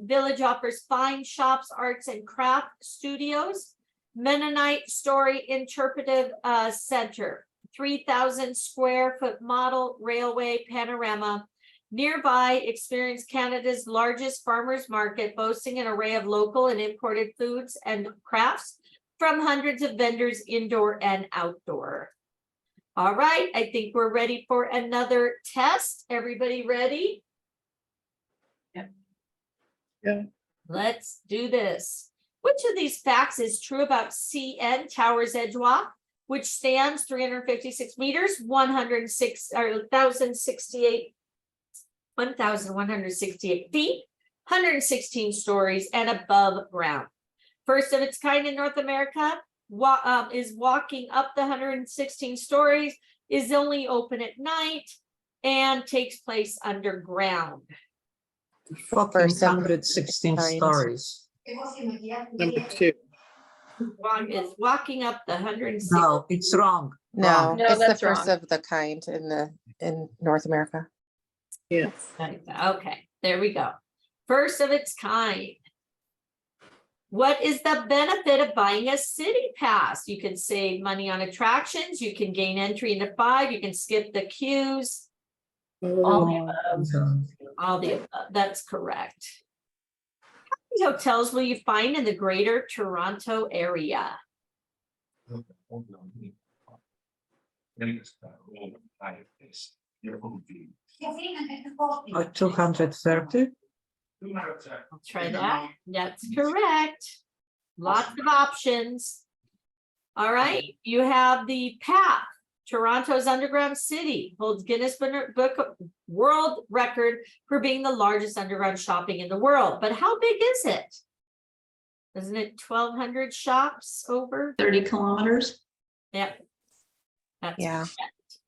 Village offers fine shops, arts and craft studios, Mennonite Story Interpretive Center, 3,000 square foot model railway panorama. Nearby, experience Canada's largest farmers market, boasting an array of local and imported foods and crafts from hundreds of vendors indoor and outdoor. All right, I think we're ready for another test. Everybody ready? Yeah. Let's do this. Which of these facts is true about CN Towers Edge Walk, which stands 356 meters, 1,168 feet, 116 stories, and above ground? First of its kind in North America, is walking up the 116 stories, is only open at night, and takes place underground. Fucking First of 116 kinds. stories. Number 2. Is walking up the 116. No, it's wrong. No, Wrong. No, it's the that's first wrong. of the kind in North America. Yes. Okay, there we go. First of its kind. What is the benefit of buying a city pass? You can save money on attractions. You can gain entry into 5. You can skip the queues. All the Oh, above. All the above. That's correct. How many hotels will you find in the greater Toronto area? 230. I'll try that. That's correct. Lots of options. All right, you have the path. Toronto's underground city holds Guinness Book of World Record for being the largest underground shopping in the world. But how big is it? Isn't it 1,200 shops over? 30 kilometers. Yep. That's Yeah. correct.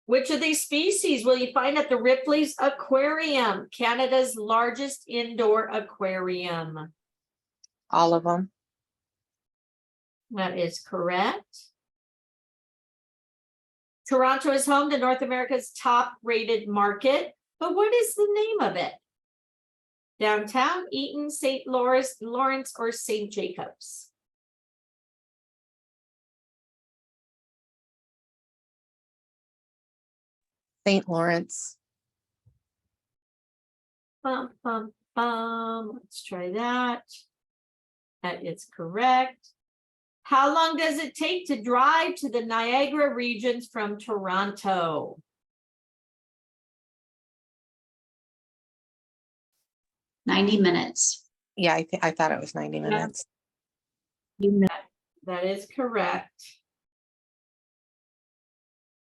Which of these species will you find at the Ripley's Aquarium, Canada's largest indoor aquarium? All of them. That is correct. Toronto is home to North America's top-rated market, but what is the name of it? Downtown, Eaton, St. Lawrence, or St. Jacobs? St. Lawrence. Bum, bum, bum. Let's try that. That is correct. How long does it take to drive to the Niagara regions from Toronto? $90 minutes. Yeah, I thought it was 90 minutes. That is correct.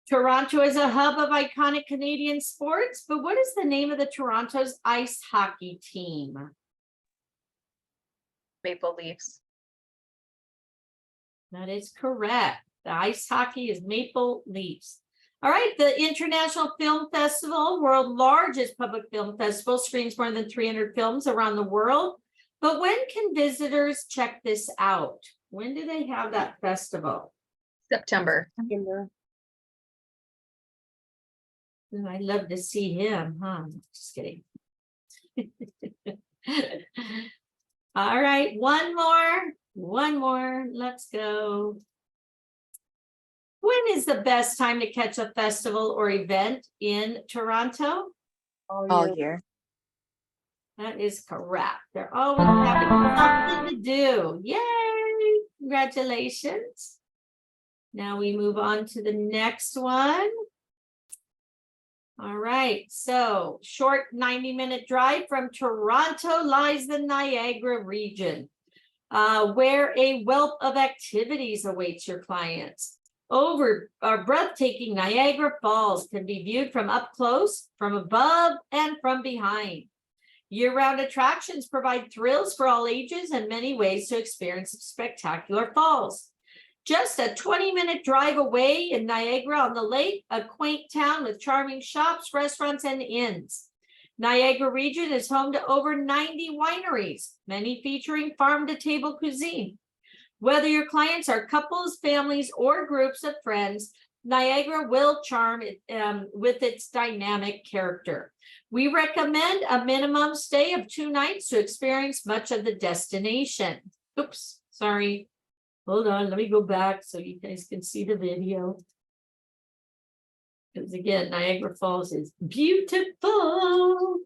Toronto is a hub of iconic Canadian sports, but what is the name of the Toronto's ice hockey team? Maple Leafs. That is correct. The ice hockey is Maple Leafs. All right, the International Film Festival, world's largest public film festival, screens more than 300 films around the world. But when can visitors check this out? When do they have that festival? September. And I'd love to see him, huh? Just kidding. All right, one more, let's go. When is the best time to catch a festival or event in Toronto? All year. That is correct. They're always having something to do. Yay! Congratulations. Now we move on to the next one. All right, so short 90-minute drive from Toronto lies the Niagara region, where a wealth of activities awaits your clients. Breathtaking Niagara Falls can be viewed from up close, from above, and from behind. Year-round attractions provide thrills for all ages and many ways to experience spectacular falls. Just a 20-minute drive away in Niagara on the lake, a quaint town with charming shops, restaurants, and inns. Niagara region is home to over 90 wineries, many featuring farm-to-table cuisine. Whether your clients are couples, families, or groups of friends, Niagara will charm with its dynamic character. We recommend a minimum stay of 2 nights to experience much of the destination. Oops, sorry. Hold on, let me go back so you guys can see the video. Because again, Niagara Falls is beautiful.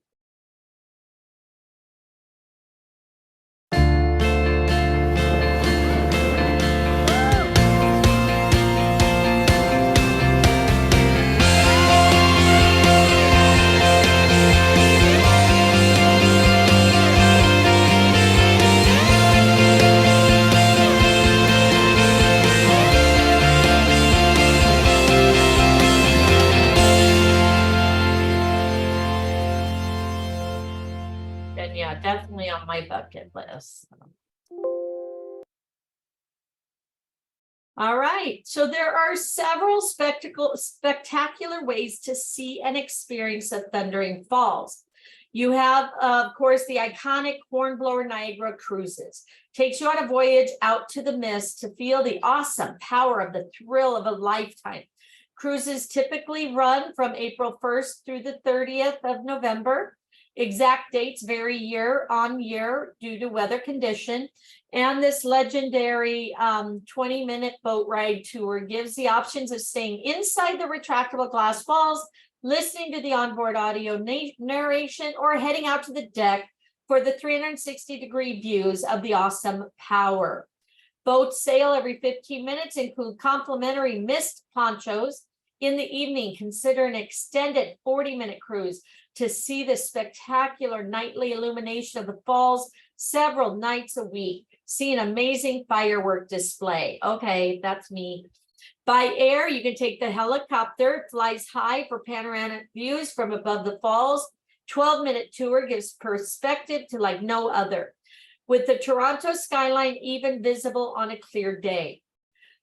And yeah, definitely on my bucket list. All right, so there are several spectacular ways to see and experience the Thundering Falls. You have, of course, the iconic Hornblower Niagara cruises. Takes you on a voyage out to the mist to feel the awesome power of the thrill of a lifetime. Cruises typically run from April 1st through the 30th of November. Exact dates vary year on year due to weather condition. And this legendary 20-minute boat ride tour gives the options of staying inside the retractable glass falls, listening to the onboard audio narration, or heading out to the deck for the 360-degree views of the awesome power. Boats sail every 15 minutes, include complimentary mist ponchos. In the evening, consider an extended 40-minute cruise to see the spectacular nightly illumination of the falls several nights a week. See an amazing firework display. Okay, that's me. By air, you can take the helicopter. It flies high for panoramic views from above the falls. 12-minute tour gives perspective to like no other, with the Toronto skyline even visible on a clear day.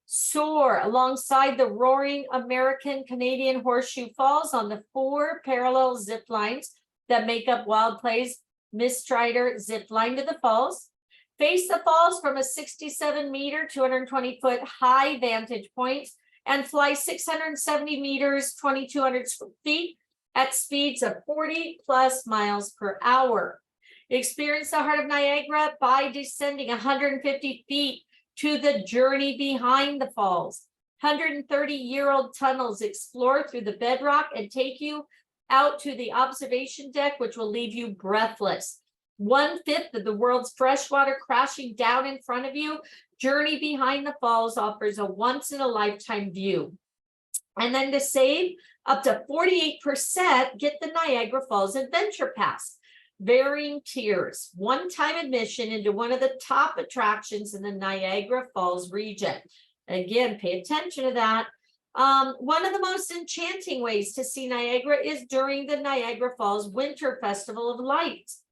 Soar alongside the roaring American-Canadian Horseshoe Falls on the 4 parallel zip lines that make up Wild Play's Mistrider zip line to the falls. Face the falls from a 67-meter, 220-foot high vantage point and fly 670 meters, 2,200 feet at speeds of 40+ miles per hour. Experience the heart of Niagara by descending 150 feet to the journey behind the falls. 130-year-old tunnels explore through the bedrock and take you out to the observation deck, which will leave you breathless. 1/5 of the world's freshwater crashing down in front of you. Journey behind the falls offers a once-in-a-lifetime view. And then to save up to 48%, get the Niagara Falls Adventure Pass. Varying tiers, one-time admission into one of the top attractions in the Niagara Falls region. Again, pay attention to that. One of the most enchanting ways to see Niagara is during the Niagara Falls Winter Festival of Lights.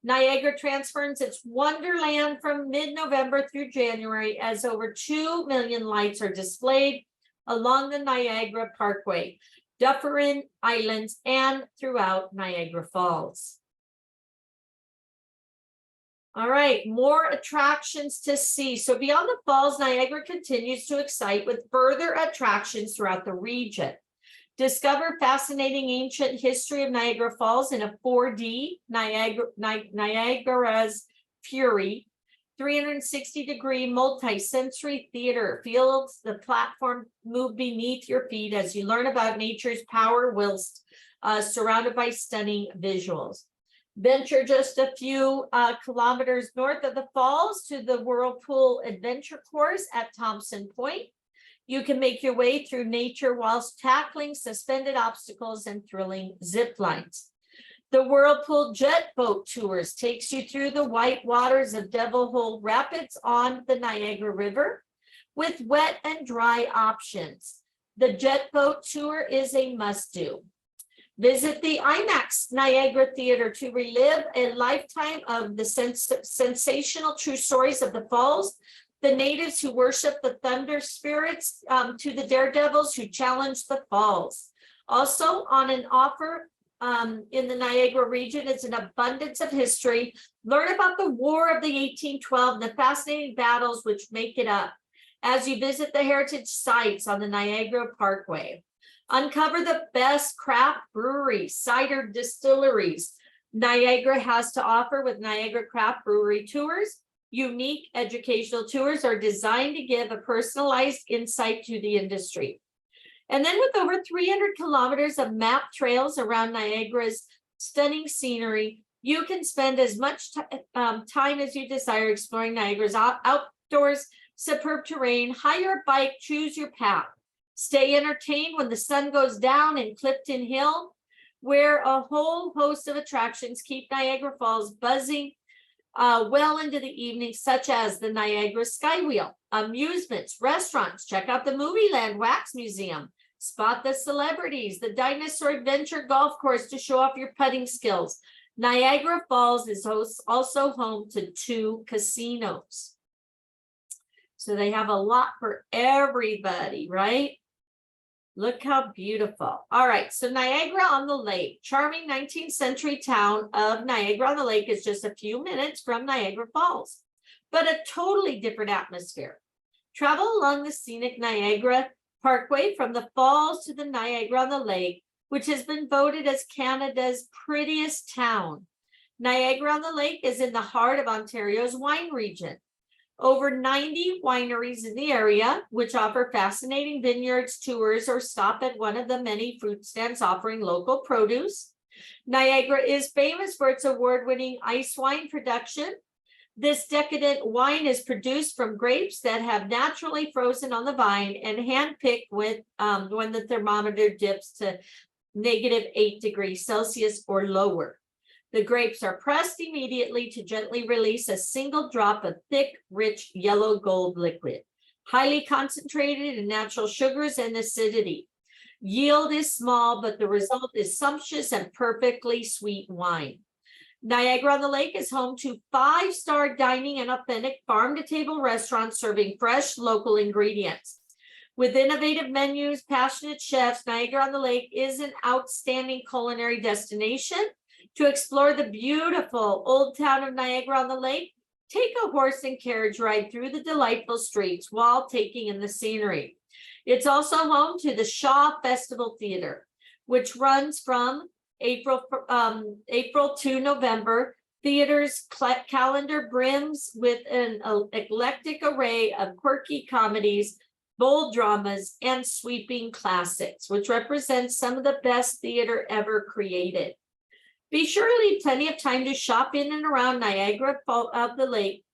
Niagara transforms its wonderland from mid-November through January as over 2 million lights are displayed along the Niagara Parkway, Dufferin Islands, and throughout Niagara Falls. All right, more attractions to see. So beyond the falls, Niagara continues to excite with further attractions throughout the region. Discover fascinating ancient history of Niagara Falls in a 4D Niagara's Fury, 360-degree multi-sensory theater. Feel the platform move beneath your feet as you learn about nature's power whilst surrounded by stunning visuals. Venture just a few kilometers north of the falls to the Whirlpool Adventure Course at Thompson Point. You can make your way through nature whilst tackling suspended obstacles and thrilling zip lines. The Whirlpool Jet Boat Tours takes you through the white waters of Devil Hole Rapids on the Niagara River with wet and dry options. The Jet Boat Tour is a must-do. Visit the IMAX Niagara Theater to relive a lifetime of the sensational true stories of the falls, the natives who worship the thunder spirits, to the daredevils who challenge the falls. Also on an offer in the Niagara region is an abundance of history. Learn about the War of the 1812 and the fascinating battles which make it up as you visit the heritage sites on the Niagara Parkway. Uncover the best craft breweries, cider distilleries Niagara has to offer with Niagara Craft Brewery Tours. Unique educational tours are designed to give a personalized insight to the industry. And then with over 300 kilometers of map trails around Niagara's stunning scenery, you can spend as much time as you desire exploring Niagara's outdoors, superb terrain. Hire a bike, choose your path. Stay entertained when the sun goes down in Clifton Hill, where a whole host of attractions keep Niagara Falls buzzing well into the evening, such as the Niagara Skywheel, amusements, restaurants. Check out the Movieland Wax Museum. Spot the celebrities, the Dinosaur Adventure Golf Course to show off your putting skills. Niagara Falls is also home to 2 casinos. So they have a lot for everybody, right? Look how beautiful. All right, so Niagara on the Lake. Charming 19th century town of Niagara on the Lake is just a few minutes from Niagara Falls, but a totally different atmosphere. Travel along the scenic Niagara Parkway from the falls to the Niagara on the Lake, which has been voted as Canada's prettiest town. Niagara on the Lake is in the heart of Ontario's wine region. Over 90 wineries in the area, which offer fascinating vineyards tours or stop at one of the many fruit stands offering local produce. Niagara is famous for its award-winning ice wine production. This decadent wine is produced from grapes that have naturally frozen on the vine and hand-picked with when the thermometer dips to -8 degrees Celsius or lower. The grapes are pressed immediately to gently release a single drop of thick, rich yellow gold liquid, highly concentrated in natural sugars and acidity. Yield is small, but the result is sumptuous and perfectly sweet wine. Niagara on the Lake is home to 5-star dining and authentic farm-to-table restaurants serving fresh local ingredients. With innovative menus, passionate chefs, Niagara on the Lake is an outstanding culinary destination. To explore the beautiful old town of Niagara on the Lake, take a horse and carriage ride through the delightful streets while taking in the scenery. It's also home to the Shaw Festival Theater, which runs from April to November. Theater's calendar brims with an eclectic array of quirky comedies, bold dramas, and sweeping classics, which represents some of the best theater ever created. Be sure to leave plenty of time to shop in and around Niagara of the Lake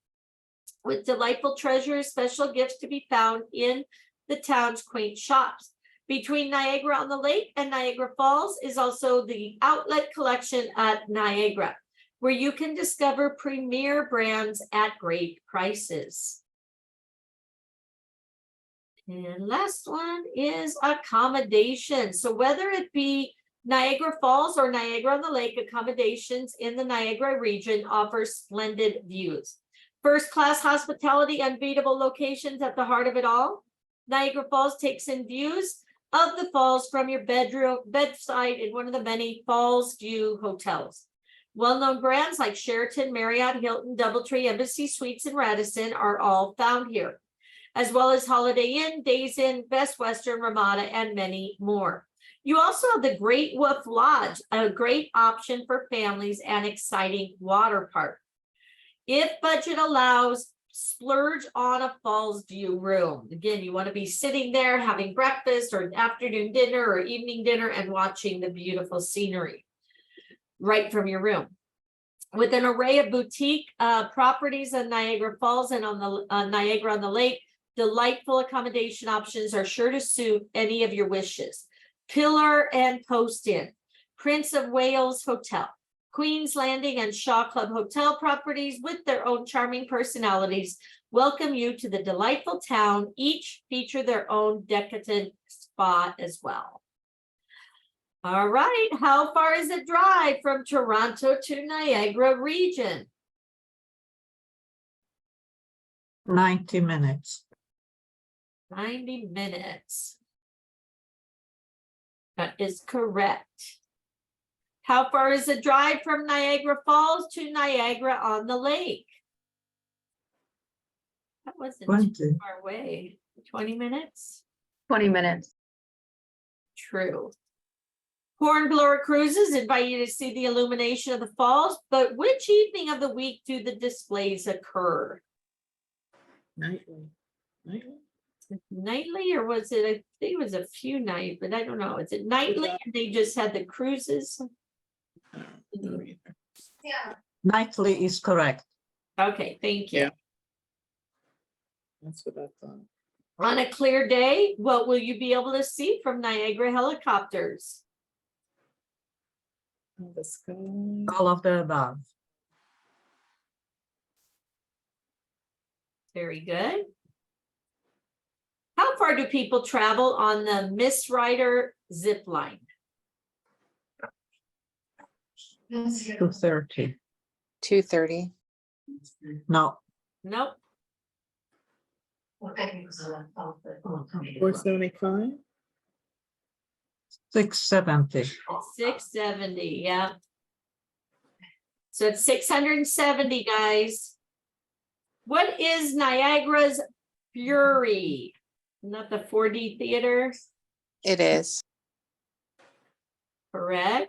with delightful treasures, special gifts to be found in the town's quaint shops. Between Niagara on the Lake and Niagara Falls is also the outlet collection at Niagara, where you can discover premier brands at great prices. And last one is accommodations. So whether it be Niagara Falls or Niagara on the Lake, accommodations in the Niagara region offer splendid views. First-class hospitality, unbeatable locations at the heart of it all. Niagara Falls takes in views of the falls from your bedside in one of the many Falls View hotels. Well-known brands like Sheraton, Marriott, Hilton, Doubletree, Embassy Suites, and Radisson are all found here, as well as Holiday Inn, Days Inn, Best Western, Ramada, and many more. You also have the Great Wolf Lodge, a great option for families and exciting water park. If budget allows, splurge on a falls view room. Again, you want to be sitting there having breakfast or afternoon dinner or evening dinner and watching the beautiful scenery right from your room. With an array of boutique properties in Niagara Falls and on the Niagara on the Lake, delightful accommodation options are sure to suit any of your wishes. Pillar and Post Inn, Prince of Wales Hotel, Queen's Landing and Shaw Club Hotel properties with their own charming personalities welcome you to the delightful town. Each feature their own decadent spa as well. All right, how far is the drive from Toronto to Niagara region? 90 minutes. 90 minutes. That is correct. How far is the drive from Niagara Falls to Niagara on the Lake? That wasn't 20. too far away. 20 minutes? 20 minutes. True. Hornblower Cruises invite you to see the illumination of the falls, but which evening of the week do the displays occur? Nightly. Nightly? Nightly, or was it, I think it was a few nights, but I don't know. Is it nightly and they just had the cruises? I don't know either. Nightly is correct. Okay, thank you. Yeah. That's what I thought. On a clear day, what will you be able to see from Niagara helicopters? Oh, the sky. All of the above. Very good. How far do people travel on the Miss Rider zip line? 230. 2:30. No, Nope. 475? 670. 670, yeah. So it's 670, guys. What is Niagara's Fury? Not the 4D theater, It is. correct?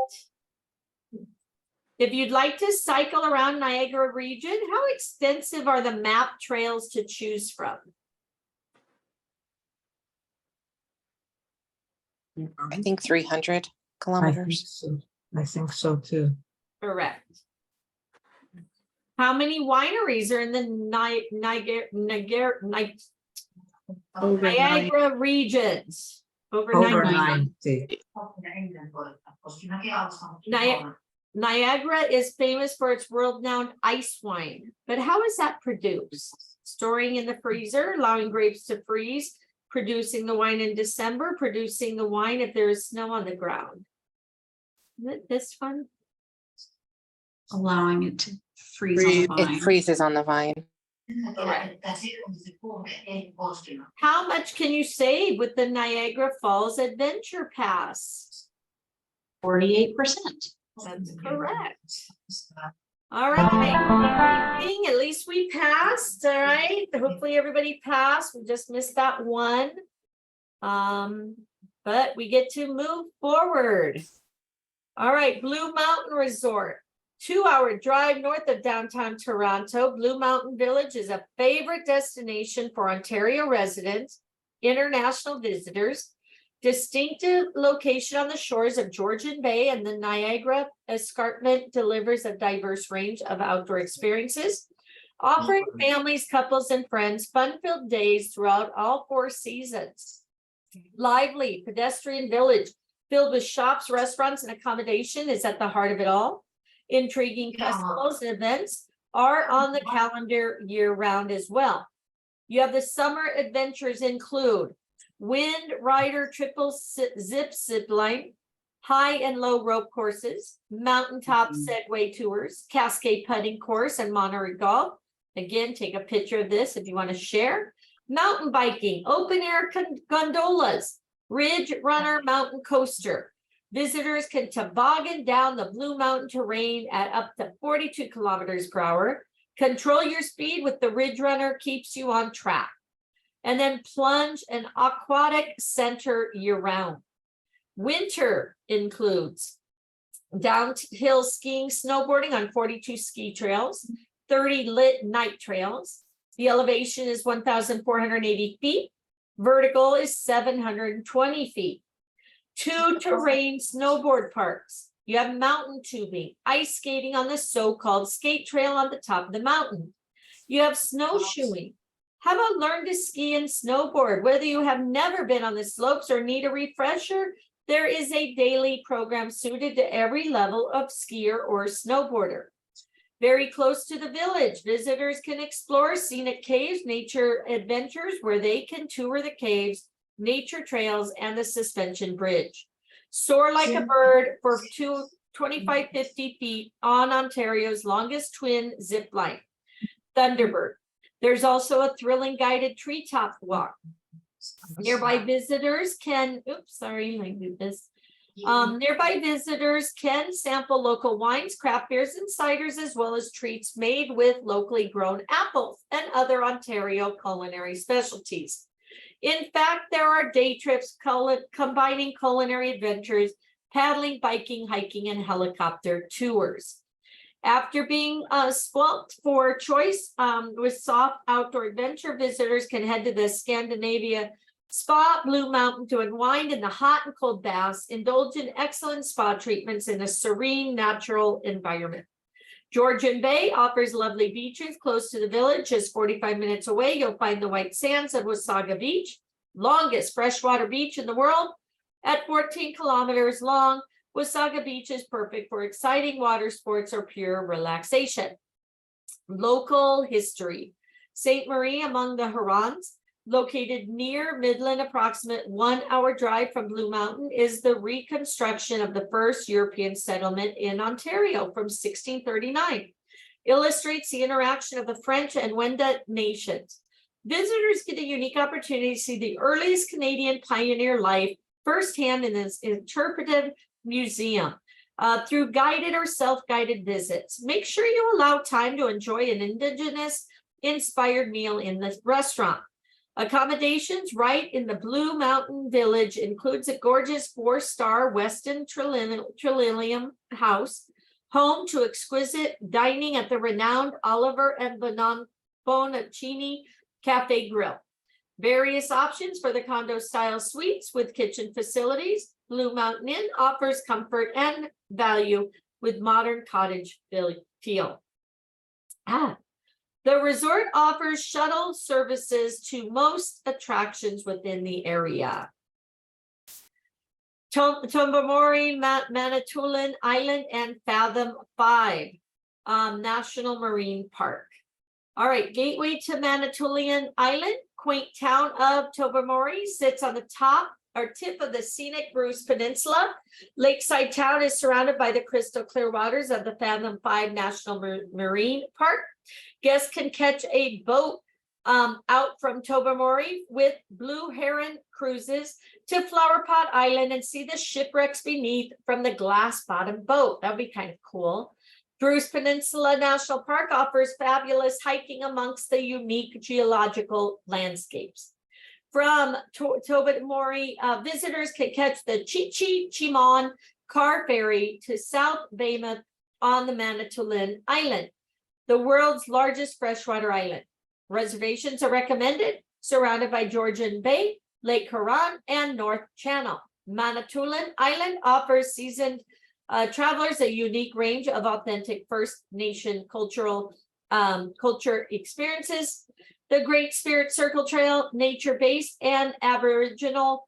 If you'd like to cycle around Niagara region, how extensive are the map trails to choose from? I think 300 kilometers. I think so too. Correct. How many wineries are in the Over nine. Niagara regions? Over Over 90. 90. Niagara is famous for its world-renowned ice wine, but how is that produced? Storing in the freezer, allowing grapes to freeze, producing the wine in December, producing the wine if there is snow on the ground. Isn't it this fun? Allowing it to freeze on the It vine. freezes on the vine. How much can you save with the Niagara Falls Adventure Pass? 48%. That's correct. All right, at least we passed. All right, hopefully everybody passed. We just missed that one. But we get to move forward. All right, Blue Mountain Resort, 2-hour drive north of downtown Toronto. Blue Mountain Village is a favorite destination for Ontario residents, international visitors. Distinctive location on the shores of Georgian Bay and the Niagara Escarpment delivers a diverse range of outdoor experiences, offering families, couples, and friends fun-filled days throughout all 4 seasons. Lively pedestrian village filled with shops, restaurants, and accommodation is at the heart of it all. Intriguing festivals and events are on the calendar year-round as well. You have the summer adventures include Wind Rider triple zip line, high and low rope courses, mountaintop Segway tours, Cascade putting course, and Monterey Golf. Again, take a picture of this if you want to share. Mountain biking, open air gondolas, Ridge Runner mountain coaster, Visitors can toboggan down the Blue Mountain terrain at up to 42 kilometers per hour. Control your speed with the Ridge Runner, keeps you on track. And then plunge and aquatic center year round. Winter includes downhill skiing, snowboarding on 42 ski trails, 30 lit night trails. The elevation is 1,480 feet. Vertical is 720 feet. 2 terrain snowboard parks. You have mountain tubing, ice skating on the so-called skate trail on the top of the mountain. You have snowshoeing. How about learn to ski and snowboard? Whether you have never been on the slopes or need a refresher, there is a daily program suited to every level of skier or snowboarder. Very close to the village, visitors can explore scenic caves, nature adventures where they can tour the caves, nature trails, and the suspension bridge. Soar like a bird for 2,550 feet on Ontario's longest twin zip line, Thunderbird. There's also a thrilling guided treetop walk. Nearby visitors can, nearby visitors can sample local wines, craft beers, and ciders, as well as treats made with locally grown apples and other Ontario culinary specialties. In fact, there are day trips combining culinary adventures, paddling, biking, hiking, and helicopter tours. After being spoilt for choice with soft outdoor adventure, visitors can head to the Scandinavia Spa Blue Mountain to unwind in the hot and cold baths, indulge in excellent spa treatments in a serene, natural environment. Georgian Bay offers lovely beaches close to the village. Just 45 minutes away, you'll find the white sands of Wasaga Beach, longest freshwater beach in the world. At 14 kilometers long, Wasaga Beach is perfect for exciting water sports or pure relaxation. Local history. Ste. Marie among the Hurons, located near Midland, approximate 1 hour drive from Blue Mountain, is the reconstruction of the first European settlement in Ontario from 1639. Illustrates the interaction of the French and Wendat nations. Visitors get a unique opportunity to see the earliest Canadian pioneer life firsthand in this interpretive museum through guided or self-guided visits. Make sure you allow time to enjoy an Indigenous inspired meal in the restaurant. Accommodations right in the Blue Mountain Village includes a gorgeous 4-star Westin Trillium house, home to exquisite dining at the renowned Oliver and Bonaccini Cafe Grill. Various options for the condo style suites with kitchen facilities. Blue Mountain Inn offers comfort and value with modern cottage feel. The resort offers shuttle services to most attractions within the area. Tobermory, Manitoulin Island, and Fathom 5 National Marine Park. All right, gateway to Manitoulin Island, quaint town of Tobermory, sits on the top or tip of the scenic Bruce Peninsula. Lakeside town is surrounded by the crystal clear waters of the Fathom 5 National Marine Park. Guests can catch a boat out from Tobermory with Blue Heron cruises to Flower Pot Island and see the shipwrecks beneath from the glass bottom boat. That would be kind of cool. Bruce Peninsula National Park offers fabulous hiking amongst the unique geological landscapes. From Tobermory, visitors can catch the Chimon car ferry to South Weymouth on the Manitoulin Island, the world's largest freshwater island. Reservations are recommended, surrounded by Georgian Bay, Lake Huron, and North Channel. Manitoulin Island offers seasoned travelers a unique range of authentic First Nation culture experiences. The Great Spirit Circle Trail, nature-based and Aboriginal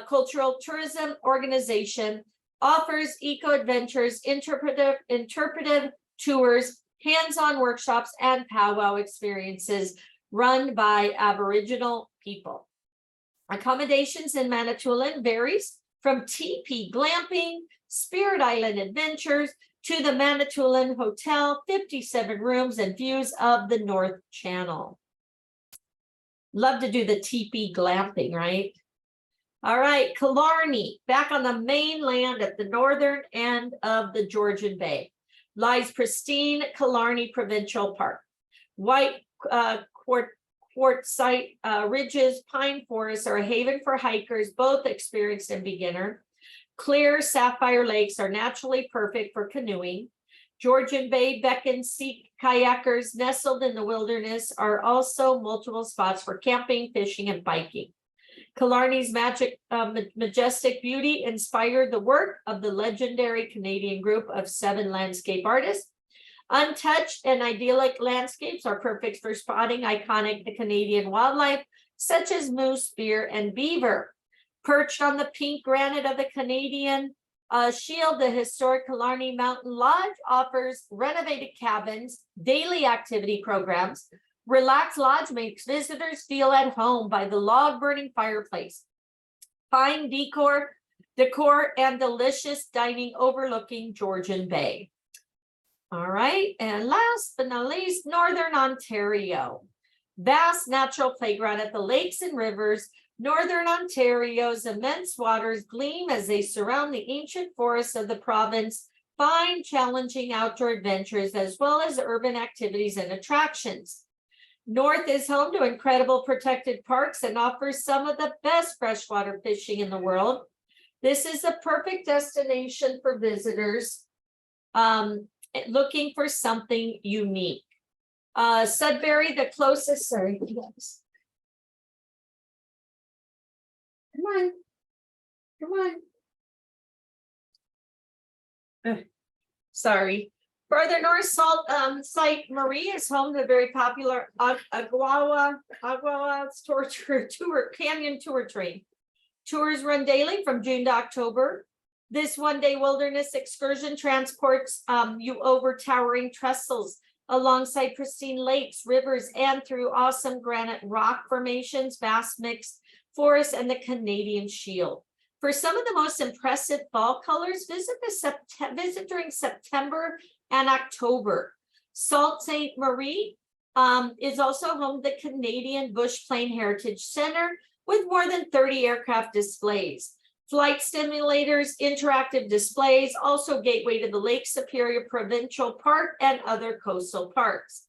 cultural tourism organization, offers eco-adventures, interpretive tours, hands-on workshops, and powwow experiences run by Aboriginal people. Accommodations in Manitoulin varies from teepee glamping, Spirit Island adventures, to the Manitoulin Hotel, 57 rooms and views of the North Channel. Love to do the teepee glamping, right? All right, Killarney, back on the mainland at the northern end of the Georgian Bay, lies pristine Killarney Provincial Park. White quartzite ridges, pine forests are a haven for hikers, both experienced and beginner. Clear sapphire lakes are naturally perfect for canoeing. Georgian Bay beckons sea kayakers nestled in the wilderness are also multiple spots for camping, fishing, and biking. Killarney's majestic beauty inspired the work of the legendary Canadian group of 7 landscape artists. Untouched and idyllic landscapes are perfect for spotting iconic Canadian wildlife, such as moose, deer, and beaver. Perched on the pink granite of the Canadian Shield, the historic Killarney Mountain Lodge offers renovated cabins, daily activity programs. Relaxed Lodge makes visitors feel at home by the log burning fireplace. Fine decor, and delicious dining overlooking Georgian Bay. All right, and last but not least, Northern Ontario. Vast natural playground at the lakes and rivers. Northern Ontario's immense waters gleam as they surround the ancient forests of the province. Fine, challenging outdoor adventures, as well as urban activities and attractions. North is home to incredible protected parks and offers some of the best freshwater fishing in the world. This is a perfect destination for visitors looking for something unique. Sudbury, the closest, sorry. Yes. Come on. Sorry. Further north, Site Marie is home to the very popular Agua Canyon Tour Train. Tours run daily from June to October. This one-day wilderness excursion transports you over towering trestles, alongside pristine lakes, rivers, and through awesome granite rock formations, vast mixed forests, and the Canadian Shield. For some of the most impressive fall colors, visit during September and October. Sault Ste. Marie is also home to the Canadian Bush Plane Heritage Center with more than 30 aircraft displays. Flight simulators, interactive displays, also gateway to the Lake Superior Provincial Park and other coastal parks.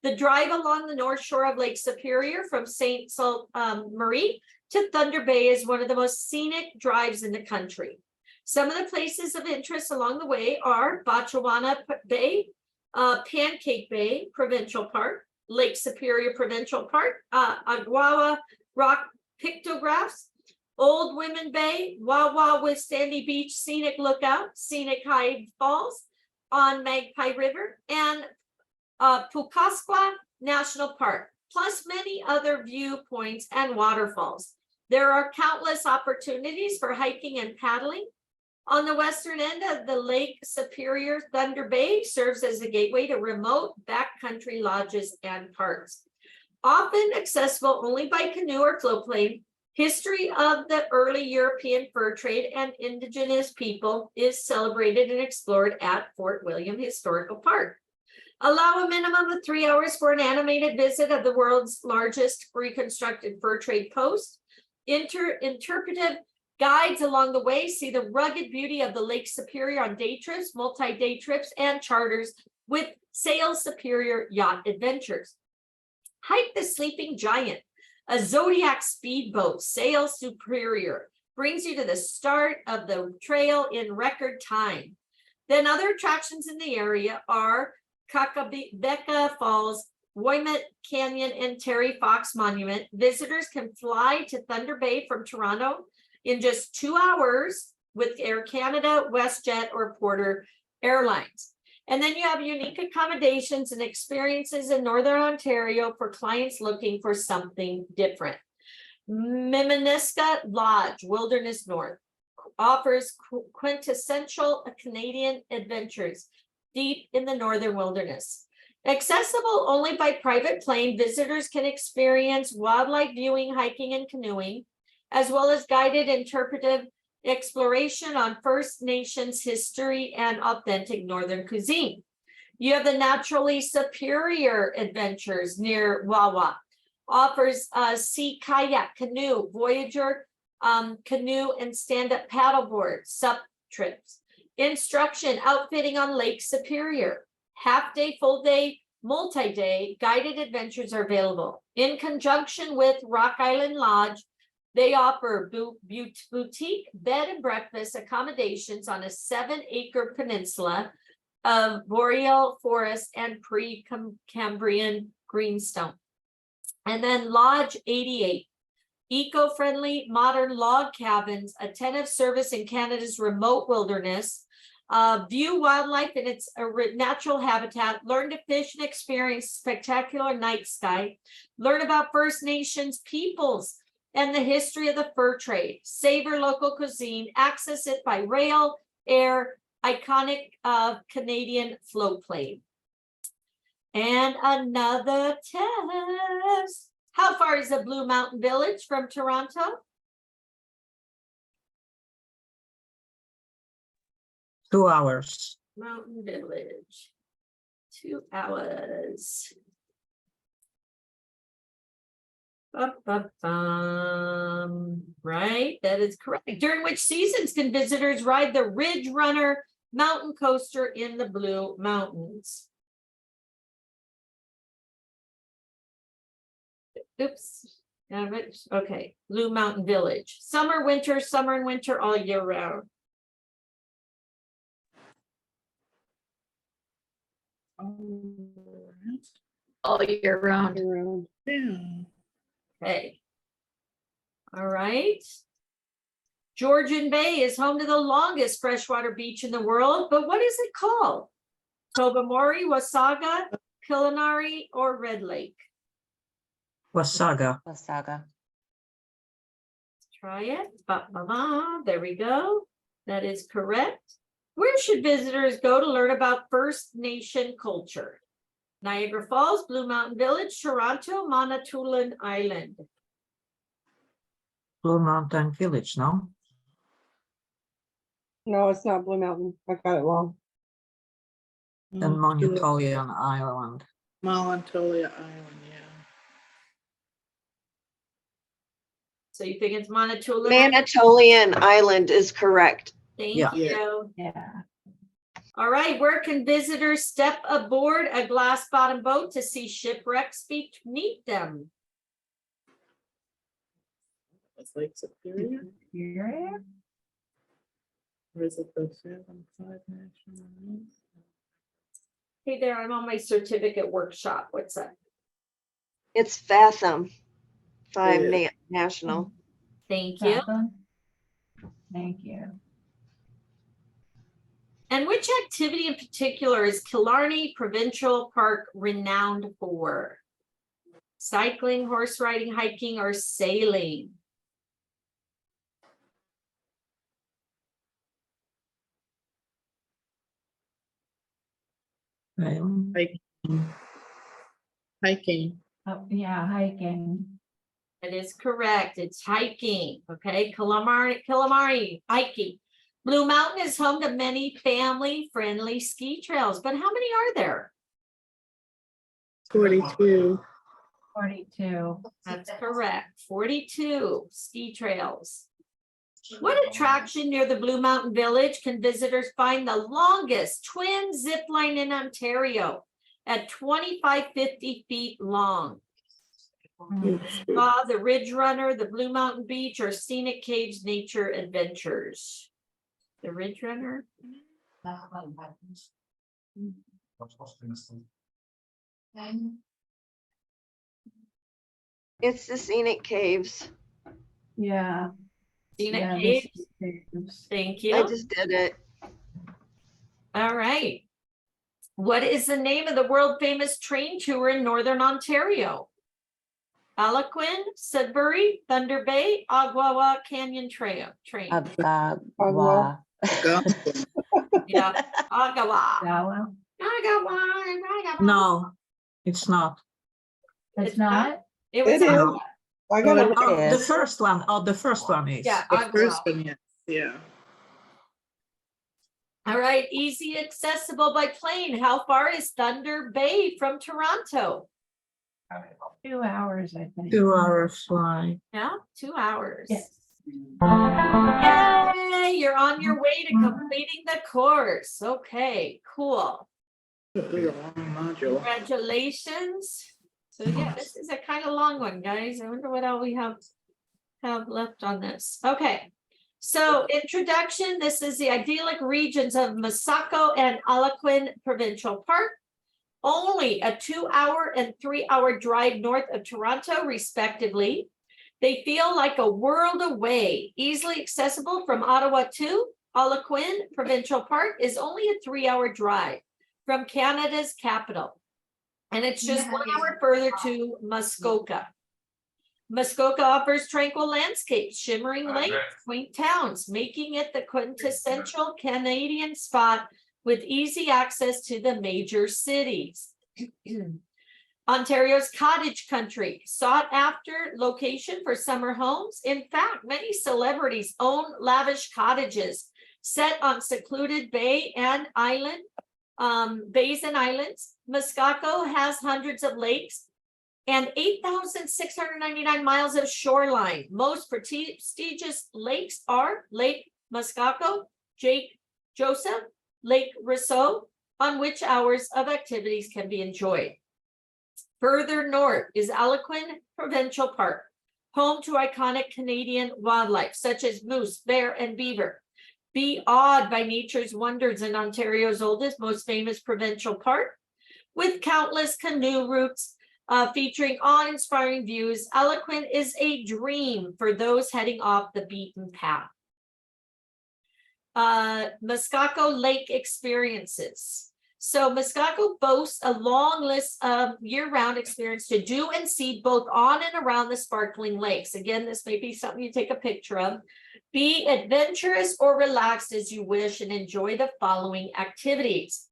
The drive along the north shore of Lake Superior from Sault Ste. Marie to Thunder Bay is one of the most scenic drives in the country. Some of the places of interest along the way are Botswana Bay, Pancake Bay Provincial Park, Lake Superior Provincial Park, Aguawa Rock Pictographs, Old Women Bay, Wawa with Sandy Beach Scenic Lookout, Scenic High Falls on Magpie River, and Pukasqua National Park, plus many other viewpoints and waterfalls. There are countless opportunities for hiking and paddling. On the western end of the Lake Superior, Thunder Bay serves as a gateway to remote backcountry lodges and parks. Often accessible only by canoe or floatplane, history of the early European fur trade and indigenous people is celebrated and explored at Fort William Historical Park. Allow a minimum of 3 hours for an animated visit of the world's largest reconstructed fur trade post. Interpretive guides along the way see the rugged beauty of the Lake Superior on day trips, multi-day trips, and charters with Sail Superior Yacht Adventures. Hike the Sleeping Giant, a Zodiac speedboat. Sail Superior brings you to the start of the trail in record time. Then other attractions in the area are Kakabeka Falls, Wilmette Canyon, and Terry Fox Monument. Visitors can fly to Thunder Bay from Toronto in just 2 hours with Air Canada, WestJet, or Porter Airlines. And then you have unique accommodations and experiences in Northern Ontario for clients looking for something different. Miminisca Lodge, Wilderness North, offers quintessential Canadian adventures deep in the northern wilderness. Accessible only by private plane, visitors can experience wildlife viewing, hiking, and canoeing, as well as guided interpretive exploration on First Nations history and authentic Northern cuisine. You have the Naturally Superior Adventures near Wawa, offers sea kayak, canoe, Voyager canoe and stand-up paddleboard, sup trips. Instruction, outfitting on Lake Superior. Half-day, full-day, multi-day guided adventures are available. In conjunction with Rock Island Lodge, they offer boutique bed and breakfast accommodations on a 7-acre peninsula of boreal forest and pre-Cambrian greenstone. And then Lodge 88, eco-friendly modern log cabins, attentive service in Canada's remote wilderness, view wildlife in its natural habitat, learn to fish and experience spectacular night sky, learn about First Nations peoples and the history of the fur trade, savor local cuisine, access it by rail, air, iconic Canadian float plane. And another test. How far is the Blue Mountain Village from Toronto? Two hours. Mountain Village, 2 hours. Right, that is correct. During which seasons can visitors ride the Ridge Runner mountain coaster in the Blue Mountains? Oops. Okay, Blue Mountain Village. Summer, and winter, all year round. All year round. Around. Yeah. Okay. All right. Georgian Bay is home to the longest freshwater beach in the world, but what is it called? Tobermory, Wasaga, Culinary, or Red Lake? Wasaga. Wasaga. Try it. There we go. That is correct. Where should visitors go to learn about First Nation culture? Niagara Falls, Blue Mountain Village, Toronto, Manitoulin Island. Blue Mountain Village, no? No, it's not Blue Mountain. I got it wrong. And Manitoulin Island. Manitoulin Island, yeah. So you think it's Manitoulin? Manitoulin Island is correct. Thank Yeah. you. Yeah. All right, where can visitors step aboard a glass bottom boat to see shipwrecks beneath them? It's Lake Superior. Here. Or is it the 7-5 national? Hey there, I'm on my certificate workshop. What's that? It's Fathom 5 Yeah. National. Thank you. Thank you. And which activity in particular is Killarney Provincial Park renowned for? Cycling, horse riding, hiking, or sailing? Hiking. Oh, yeah, hiking. That is correct. It's hiking. Okay, Killarney hiking. Blue Mountain is home to many family-friendly ski trails, but how many are there? 42. 42. That's correct. 42 ski trails. What attraction near the Blue Mountain Village can visitors find the longest twin zip line in Ontario at 2,550 feet long? The Ridge Runner, the Blue Mountain Beach, or Scenic Caves Nature Adventures? The Ridge Runner? It's the Scenic Caves. Yeah. Scenic Yeah, Caves? this is- Thank I you. just did it. All right. What is the name of the world famous train tour in Northern Ontario? Alaquin, Sudbury, Thunder Bay, Agwawa Canyon Train. Agagwa. Yeah, Agawa. Dawa? Agawa. No, it's not. It's not? It was It is. No. I got it. Oh, It the is. first one. Oh, the first one is. Yeah, The Agawa. first one, yes. Yeah. All right, easy accessible by plane. How far is Thunder Bay from Toronto? 2 hours, I think. 2 hours flight. Yeah, 2 hours. Yes. Yay, you're on your way to completing the course. Okay, cool. It'll be a long module. Congratulations. So yeah, this is a kind of long one, guys. I wonder what all we have left on this. Okay. So introduction, this is the idyllic regions of Masako and Alaquin Provincial Park. Only a 2-hour and 3-hour drive north of Toronto, respectively. They feel like a world away, easily accessible from Ottawa to Alaquin Provincial Park is only a 3-hour drive from Canada's capital. And it's just 1 hour further to Muskoka. Muskoka offers tranquil landscapes, shimmering lakes, quaint towns, making it the quintessential Canadian spot with easy access to the major cities. Ontario's cottage country, sought after location for summer homes. In fact, many celebrities own lavish cottages set on secluded bays and islands. Muskoka has hundreds of lakes and 8,699 miles of shoreline. Most prestigious lakes are Lake Muskoka, Joseph, Lake Rousseau, on which hours of activities can be enjoyed. Further north is Alaquin Provincial Park, home to iconic Canadian wildlife such as moose, bear, and beaver. Be awed by nature's wonders in Ontario's oldest, most famous provincial park. With countless canoe routes featuring awe-inspiring views, Alaquin is a dream for those heading off the beaten path. Muskoka Lake experiences. So Muskoka boasts a long list of year-round experience to do and see both on and around the sparkling lakes. Again, this may be something you take a picture of. Be adventurous or relaxed as you wish and enjoy the following activities.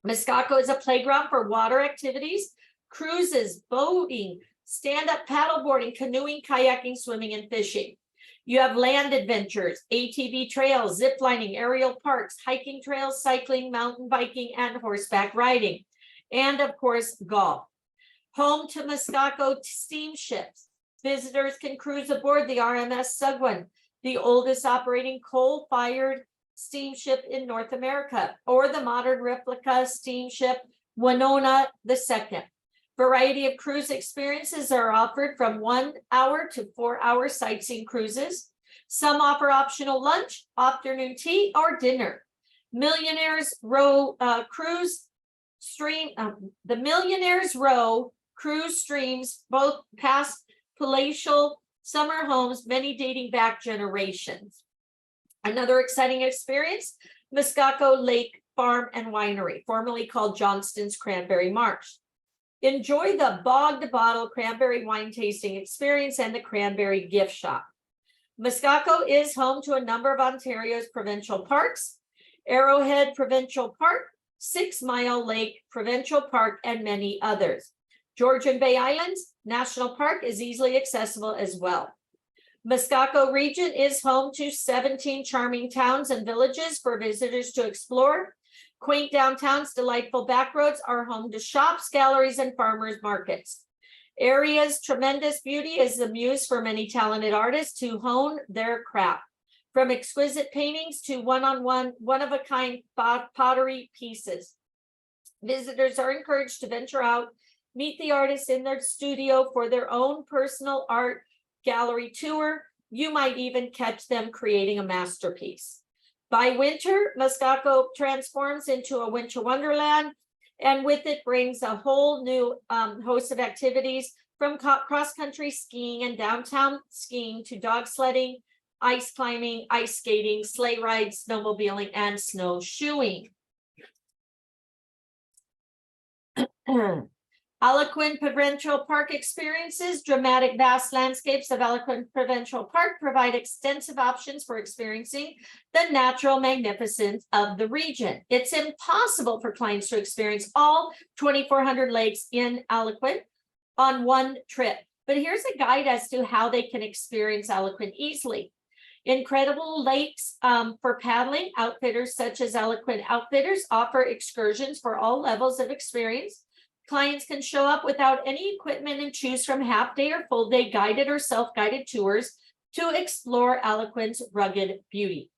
Muskoka is a playground for water activities, cruises, boating, stand-up paddleboarding, canoeing, kayaking, swimming, and fishing. You have land adventures, ATV trails, zip lining, aerial parks, hiking trails, cycling, mountain biking, and horseback riding. And of course, golf. Home to Muskoka steamships. Visitors can cruise aboard the RMS Sugwin, the oldest operating coal-fired steamship in North America, or the modern replica steamship Winona II. Variety of cruise experiences are offered from 1 hour to 4-hour sightseeing cruises. Some offer optional lunch, afternoon tea, or dinner. Millionaires Row cruise stream, the Millionaires Row cruise streams both past palatial summer homes, many dating back generations. Another exciting experience, Muskoka Lake Farm and Winery, formerly called Johnston's Cranberry Marsh. Enjoy the bog-to-bottle cranberry wine tasting experience and the cranberry gift shop. Muskoka is home to a number of Ontario's provincial parks, Arrowhead Provincial Park, 6 Mile Lake Provincial Park, and many others. Georgian Bay Islands National Park is easily accessible as well. Muskoka region is home to 17 charming towns and villages for visitors to explore. Quaint downtowns, delightful backroads are home to shops, galleries, and farmers markets. Area's tremendous beauty is the muse for many talented artists to hone their craft. From exquisite paintings to one-of-a-kind pottery pieces. Visitors are encouraged to venture out, meet the artists in their studio for their own personal art gallery tour. You might even catch them creating a masterpiece. By winter, Muskoka transforms into a winter wonderland, and with it brings a whole new host of activities from cross-country skiing and downtown skiing to dog sledding, ice climbing, ice skating, sleigh rides, snowmobiling, and snowshoeing. Alaquin Provincial Park experiences. Dramatic vast landscapes of Alaquin Provincial Park provide extensive options for experiencing the natural magnificence of the region. It's impossible for clients to experience all 2,400 lakes in Alaquin on one trip. But here's a guide as to how they can experience Alaquin easily. Incredible lakes for paddling. Outfitters such as Alaquin Outfitters offer excursions for all levels of experience. Clients can show up without any equipment and choose from half-day or full-day guided or self-guided tours to explore Alarcon's rugged beauty.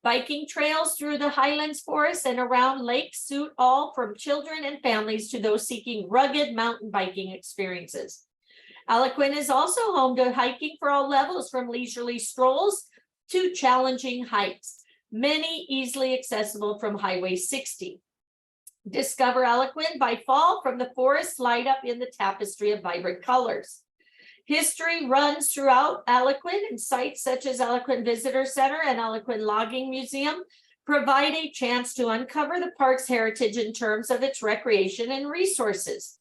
Biking trails through the highlands forests and around lakes suit all from children and families to those seeking rugged mountain biking experiences. Alarcon is also home to hiking for all levels, from leisurely strolls to challenging hikes, many easily accessible from Highway 60. Discover Alarcon by fall from the forests light up in the tapestry of vibrant colors. History runs throughout Alarcon, and sites such as Alarcon Visitor Center and Alarcon Logging Museum provide a chance to uncover the park's heritage in terms of its recreation and resources.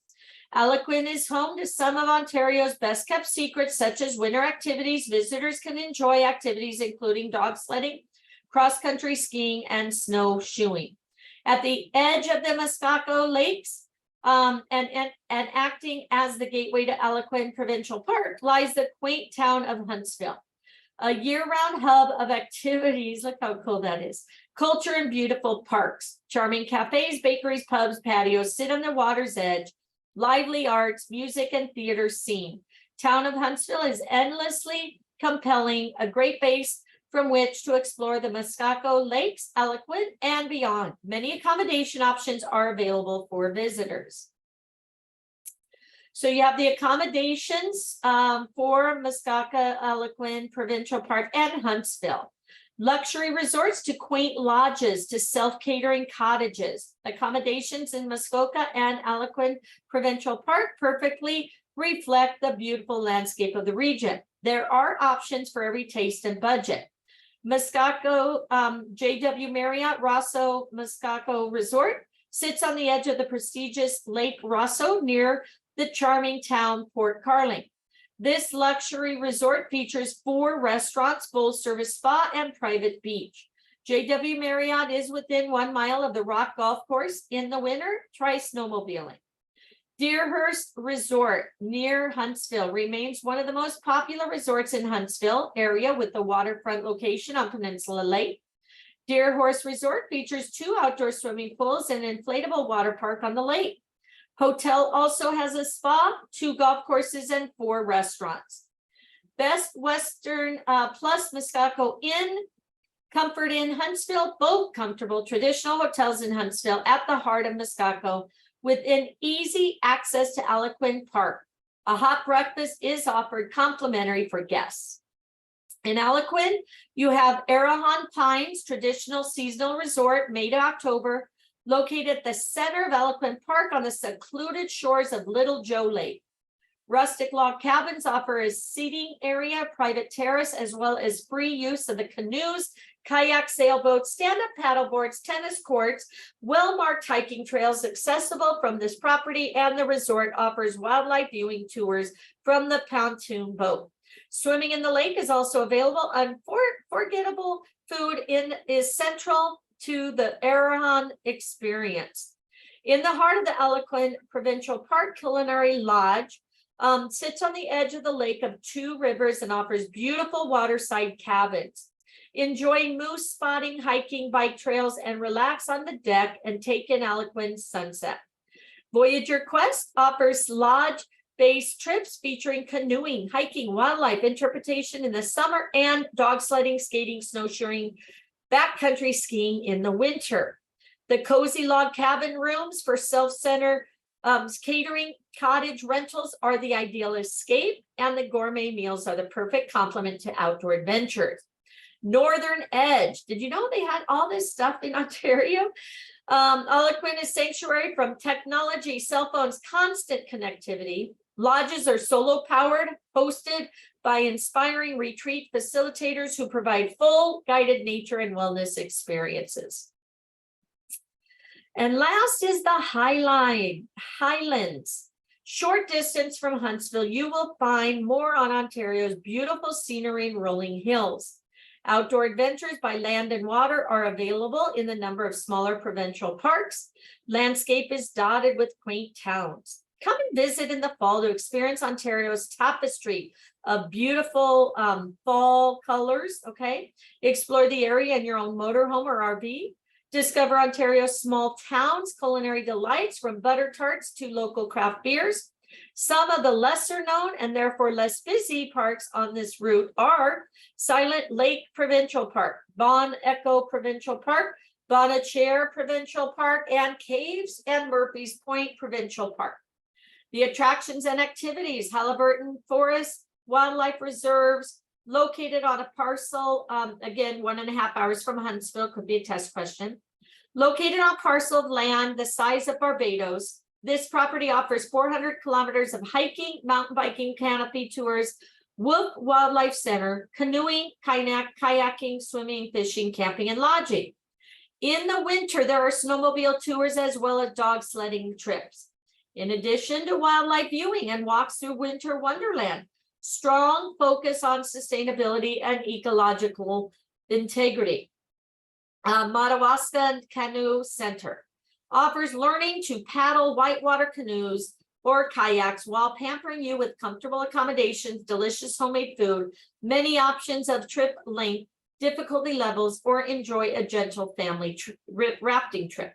Alarcon is home to some of Ontario's best kept secrets, such as winter activities. Visitors can enjoy activities including dog sledding, cross-country skiing, and snowshoeing. At the edge of the Muskoka Lakes, and acting as the gateway to Alarcon Provincial Park, lies the quaint town of Huntsville, a year-round hub of activities. Look how cool that is. Culture and beautiful parks, charming cafes, bakeries, pubs, patios sit on the water's edge, lively arts, music, and theater scene. Town of Huntsville is endlessly compelling, a great base from which to explore the Muskoka Lakes, Alarcon, and beyond. Many accommodation options are available for visitors. So you have the accommodations for Muskoka, Alarcon Provincial Park, and Huntsville. Luxury resorts to quaint lodges to self-catering cottages. Accommodations in Muskoka and Alarcon Provincial Park perfectly reflect the beautiful landscape of the region. There are options for every taste and budget. Muskoka JW Marriott Rosso Muskoka Resort sits on the edge of the prestigious Lake Rosso near the charming town Port Carling. This luxury resort features 4 restaurants, full-service spa, and private beach. JW Marriott is within 1 mile of the Rock Golf Course. In the winter, try snowmobiling. Deerhurst Resort near Huntsville remains one of the most popular resorts in Huntsville area, with the waterfront location on Peninsula Lake. Deerhurst Resort features 2 outdoor swimming pools and an inflatable water park on the lake. Hotel also has a spa, 2 golf courses, and 4 restaurants. Best Western Plus Muskoka Inn, Comfort Inn Huntsville, both comfortable traditional hotels in Huntsville at the heart of Muskoka, with an easy access to Alarcon Park. A hot breakfast is offered complimentary for guests. In Alarcon, you have Arahan Pines, traditional seasonal resort, May to October, located at the center of Alarcon Park on the secluded shores of Little Joe Lake. Rustic log cabins offer a seating area, private terrace, as well as free use of the canoes, kayak, sailboats, stand-up paddleboards, tennis courts, well-marked hiking trails accessible from this property, and the resort offers wildlife viewing tours from the pontoon boat. Swimming in the lake is also available. Unforgettable food is central to the Arahan experience. In the heart of the Alarcon Provincial Park, Culinary Lodge sits on the edge of the lake of 2 rivers and offers beautiful waterside cabins. Enjoy moose spotting, hiking, bike trails, and relax on the deck and take in Alarcon's sunset. Voyager Quest offers lodge-based trips featuring canoeing, hiking, wildlife interpretation in the summer, and dog sledding, skating, snowshoeing, backcountry skiing in the winter. The cozy log cabin rooms for self-centered catering cottage rentals are the ideal escape, and the gourmet meals are the perfect complement to outdoor adventures. Northern Edge. Did you know they had all this stuff in Ontario? Alarcon is sanctuary from technology, cell phones, constant connectivity. Lodges are solo powered, hosted by inspiring retreat facilitators who provide full guided nature and wellness experiences. And last is the Highlands. Short distance from Huntsville, you will find more on Ontario's beautiful scenery and rolling hills. Outdoor adventures by land and water are available in the number of smaller provincial parks. Landscape is dotted with quaint towns. Come and visit in the fall to experience Ontario's tapestry of beautiful fall colors, okay? Explore the area in your own motorhome or RV. Discover Ontario's small towns, culinary delights from butter tarts to local craft beers. Some of the lesser known and therefore less busy parks on this route are Silent Lake Provincial Park, Bon Echo Provincial Park, Bonachere Provincial Park, and Caves and Murphy's Point Provincial Park. The attractions and activities, Halliburton Forest Wildlife Reserves, located on a parcel, again, 1.5 hours from Huntsville, could be a test question. Located on a parcel of land the size of Barbados, this property offers 400 kilometers of hiking, mountain biking, canopy tours, Wolf Wildlife Center, canoeing, kayaking, swimming, fishing, camping, and lodging. In the winter, there are snowmobile tours as well as dog sledding trips. In addition to wildlife viewing and walks through Winter Wonderland, strong focus on sustainability and ecological integrity. Madawaska Canoe Center offers learning to paddle whitewater canoes or kayaks while pampering you with comfortable accommodations, delicious homemade food, many options of trip length, difficulty levels, or enjoy a gentle family rafting trip.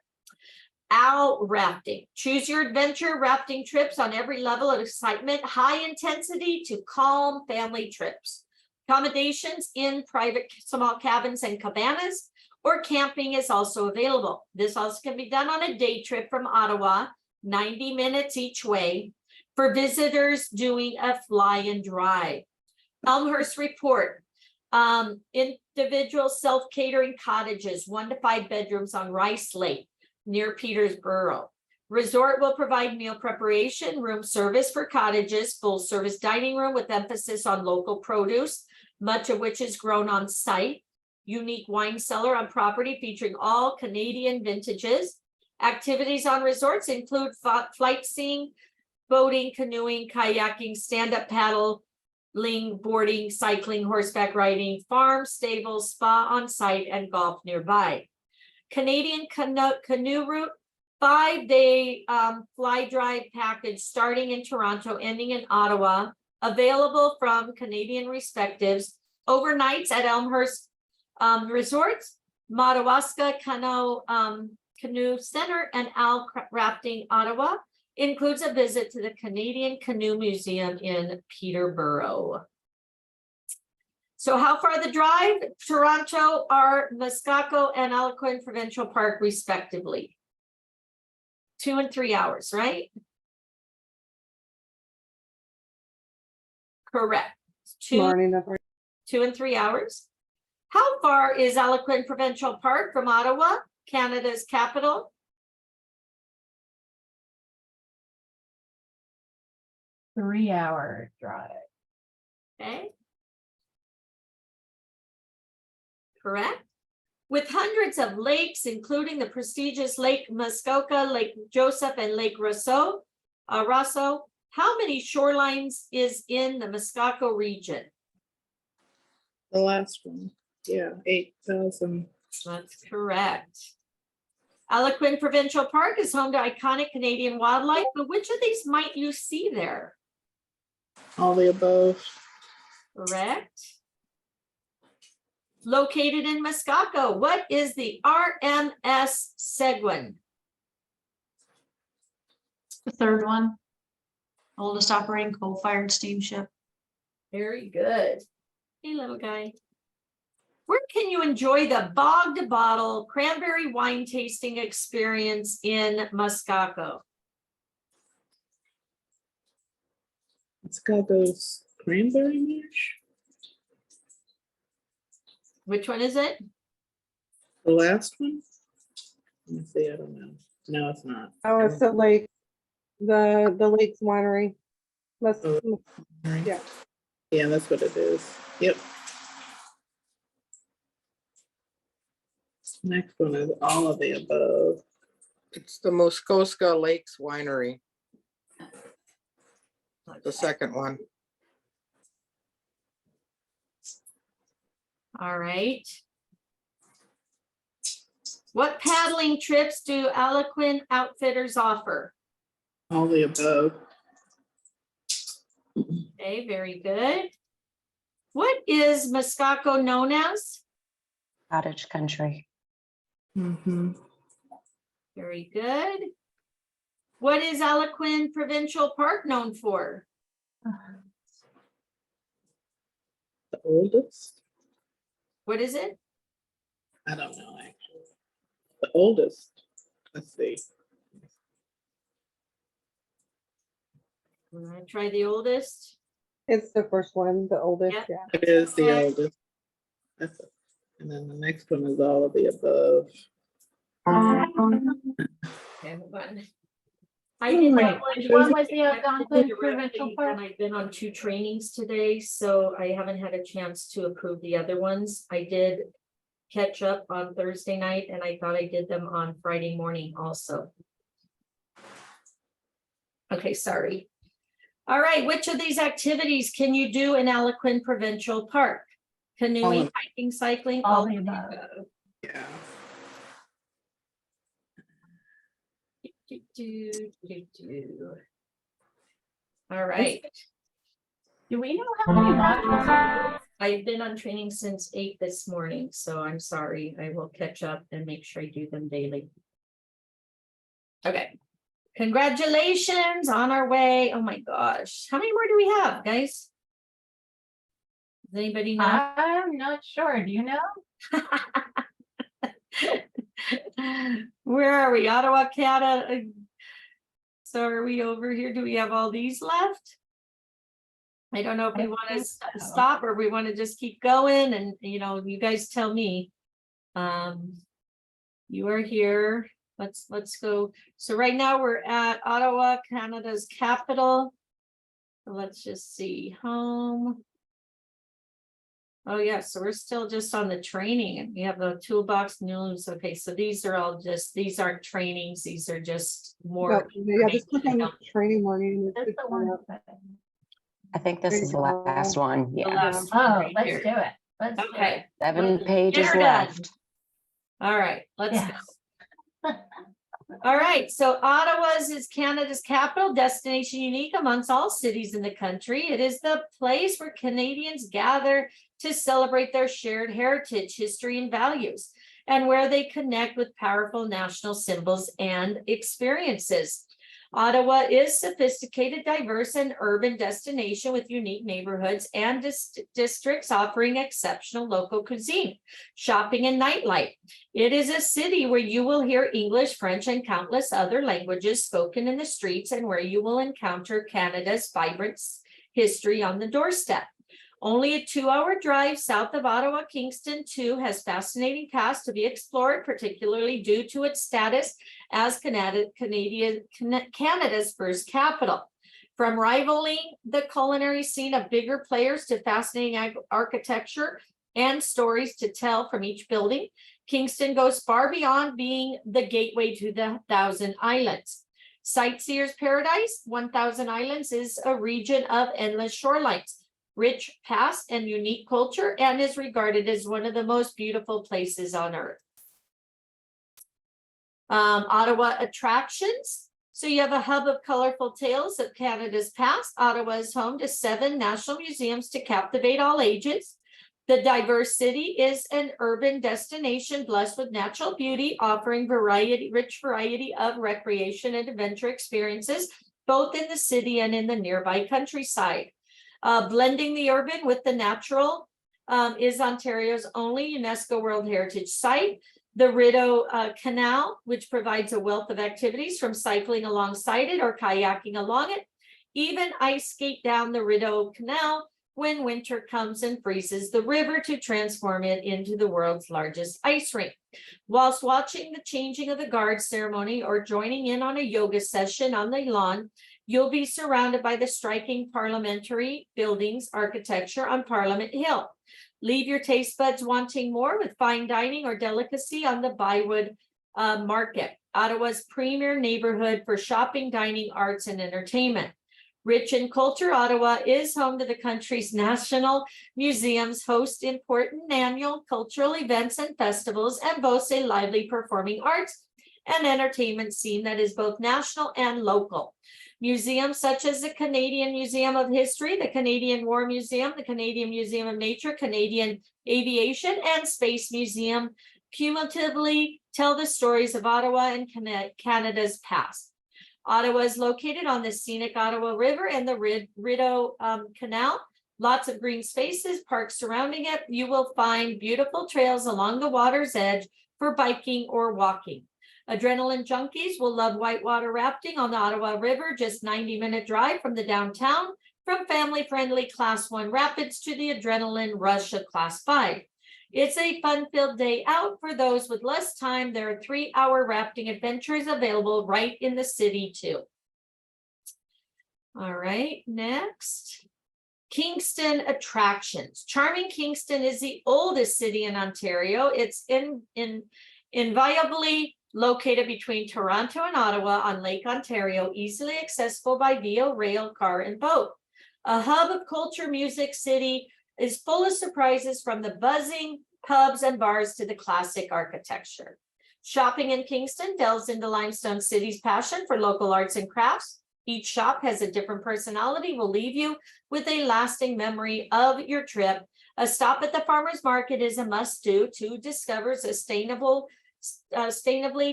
Owl rafting. Choose your adventure rafting trips on every level of excitement, high intensity to calm family trips. Accommodations in private small cabins and cabanas, or camping is also available. This also can be done on a day trip from Ottawa, 90 minutes each way, for visitors doing a fly and drive. Elmhurst Report. Individual self-catering cottages, 1 to 5 bedrooms on Rice Lake near Peterborough. Resort will provide meal preparation, room service for cottages, full service dining room with emphasis on local produce, much of which is grown on site. Unique wine cellar on property featuring all Canadian vintages. Activities on resorts include flight seeing, boating, canoeing, kayaking, stand-up paddling, boarding, cycling, horseback riding, farm, stables, spa on site, and golf nearby. Canadian canoe route, 5-day fly drive package starting in Toronto, ending in Ottawa, available from Canadian Respectives. Overnights at Elmhurst Resorts, Madawaska Canoe Center, and Owl Rafting Ottawa. Includes a visit to the Canadian Canoe Museum in Peterborough. So how far the drive? Toronto are Muskoka and Algonquin Provincial Park respectively. 2 and 3 hours, right? Correct. Morning, that's right. 2 and 3 hours. How far is Algonquin Provincial Park from Ottawa, Canada's capital? Three-hour drive. Okay. Correct. With hundreds of lakes, including the prestigious Lake Muskoka, Lake Joseph, and Lake Rosso, how many shorelines is in the Muskoka region? The last one, yeah, 8,000. That's correct. Algonquin Provincial Park is home to iconic Canadian wildlife, but which of these might you see there? All the above. Correct. Located in Muskoka, what is the RMS Seguin? The third one, oldest operating coal-fired steamship. Very good. Hey, little guy. Where can you enjoy the bog to bottle cranberry wine tasting experience in Muskoka? Muskoka's cranberry mash. Which one is it? The last one? Let me see, I don't know. No, it's not. Oh, it's the lake, the Lakes Winery. Oh. Yeah. Yeah, that's what it is. Yep. Next one is all of the above. It's the Muskoka Lakes Winery. The second one. All right. What paddling trips do Algonquin Outfitters offer? All the above. Okay, very good. What is Muskoka known as? Cottage country. Mm-hmm. Very good. What is Alaquin Provincial Park known for? The oldest? What is it? I don't know, actually. The oldest, let's see. Try the oldest. It's the first one, the oldest, Yep. yeah. It is the Okay. oldest. That's it. And then the next one is all of the above. Okay, hold on. I did Wait, not want which to one use was the it Algonquin directly, Provincial Park? And I've been on 2 trainings today, so I haven't had a chance to approve the other ones. I did catch up on Thursday night, and I thought I did them on Friday morning also. Okay, sorry. All right, which of these activities can you do in Alaquin Provincial Park? Canoeing, hiking, cycling, All the above. Yeah. All right, Do we know how many modules? I've been on training since 8 this morning, so I'm sorry. I will catch up and make sure I do them daily. Okay, congratulations, on our way. Oh my gosh, how many more do we have, guys? Does anybody know? I'm not sure. Do you know? Where are we? Ottawa, Canada. So are we over here? Do we have all these left? I don't know if we I want think to so. stop or we want to just keep going, and you guys tell me. You are here. Let's go. So right now we're at Ottawa, Canada's capital. So let's just see, home. Oh yeah, so we're still just on the training, and we have the toolbox news. Okay, so these are all just, these aren't trainings, these are just more. Yeah, just click on information. training morning. That's the one. I think this is the There you last one. The Yeah. last one Oh, right let's here. do it. Let's do Okay. it. 7 Get pages her done. left. All right, let's go. Yes. All right, so Ottawa's is Canada's capital, destination unique amongst all cities in the country. It is the place where Canadians gather to celebrate their shared heritage, history, and values, and where they connect with powerful national symbols and experiences. Ottawa is sophisticated, diverse, and urban destination with unique neighborhoods and districts offering exceptional local cuisine, shopping, and nightlife. It is a city where you will hear English, French, and countless other languages spoken in the streets, and where you will encounter Canada's vibrant history on the doorstep. Only a 2-hour drive south of Ottawa, Kingston 2 has fascinating paths to be explored, particularly due to its status as Canada's first capital. From rivaling the culinary scene of bigger players to fascinating architecture and stories to tell from each building, Kingston goes far beyond being the gateway to the Thousand Islands. Sightseer's paradise, 1,000 Islands is a region of endless shorelines, rich past and unique culture, and is regarded as one of the most beautiful places on earth. Ottawa attractions. So you have a hub of colorful tales of Canada's past. Ottawa is home to 7 national museums to captivate all ages. The diverse city is an urban destination blessed with natural beauty, offering rich variety of recreation and adventure experiences, both in the city and in the nearby countryside. Blending the urban with the natural is Ontario's only UNESCO World Heritage Site. The Rideau Canal, which provides a wealth of activities from cycling alongside it or kayaking along it. Even ice skate down the Rideau Canal when winter comes and freezes the river to transform it into the world's largest ice rink. Whilst watching the changing of the guard ceremony or joining in on a yoga session on the lawn, you'll be surrounded by the striking parliamentary buildings architecture on Parliament Hill. Leave your taste buds wanting more with fine dining or delicacy on the Bywood Market, Ottawa's premier neighborhood for shopping, dining, arts, and entertainment. Rich in culture, Ottawa is home to the country's national museums, host important annual cultural events and festivals, and boasts a lively performing arts and entertainment scene that is both national and local. Museums such as the Canadian Museum of History, the Canadian War Museum, the Canadian Museum of Nature, Canadian Aviation, and Space Museum cumulatively tell the stories of Ottawa and Canada's past. Ottawa is located on the scenic Ottawa River and the Rideau Canal. Lots of green spaces, parks surrounding it. You will find beautiful trails along the water's edge for biking or walking. Adrenaline junkies will love whitewater rafting on the Ottawa River, just 90-minute drive from the downtown, from family-friendly Class 1 rapids to the adrenaline rush of Class 5. It's a fun-filled day out for those with less time. There are 3-hour rafting adventures available right in the city too. All right, next. Kingston attractions. Charming Kingston is the oldest city in Ontario. It's inviolably located between Toronto and Ottawa on Lake Ontario, easily accessible by via rail, car, and boat. A hub of culture, music city is full of surprises, from the buzzing pubs and bars to the classic architecture. Shopping in Kingston delves into Limestone City's passion for local arts and crafts. Each shop has a different personality, will leave you with a lasting memory of your trip. A stop at the farmer's market is a must-do to discover sustainably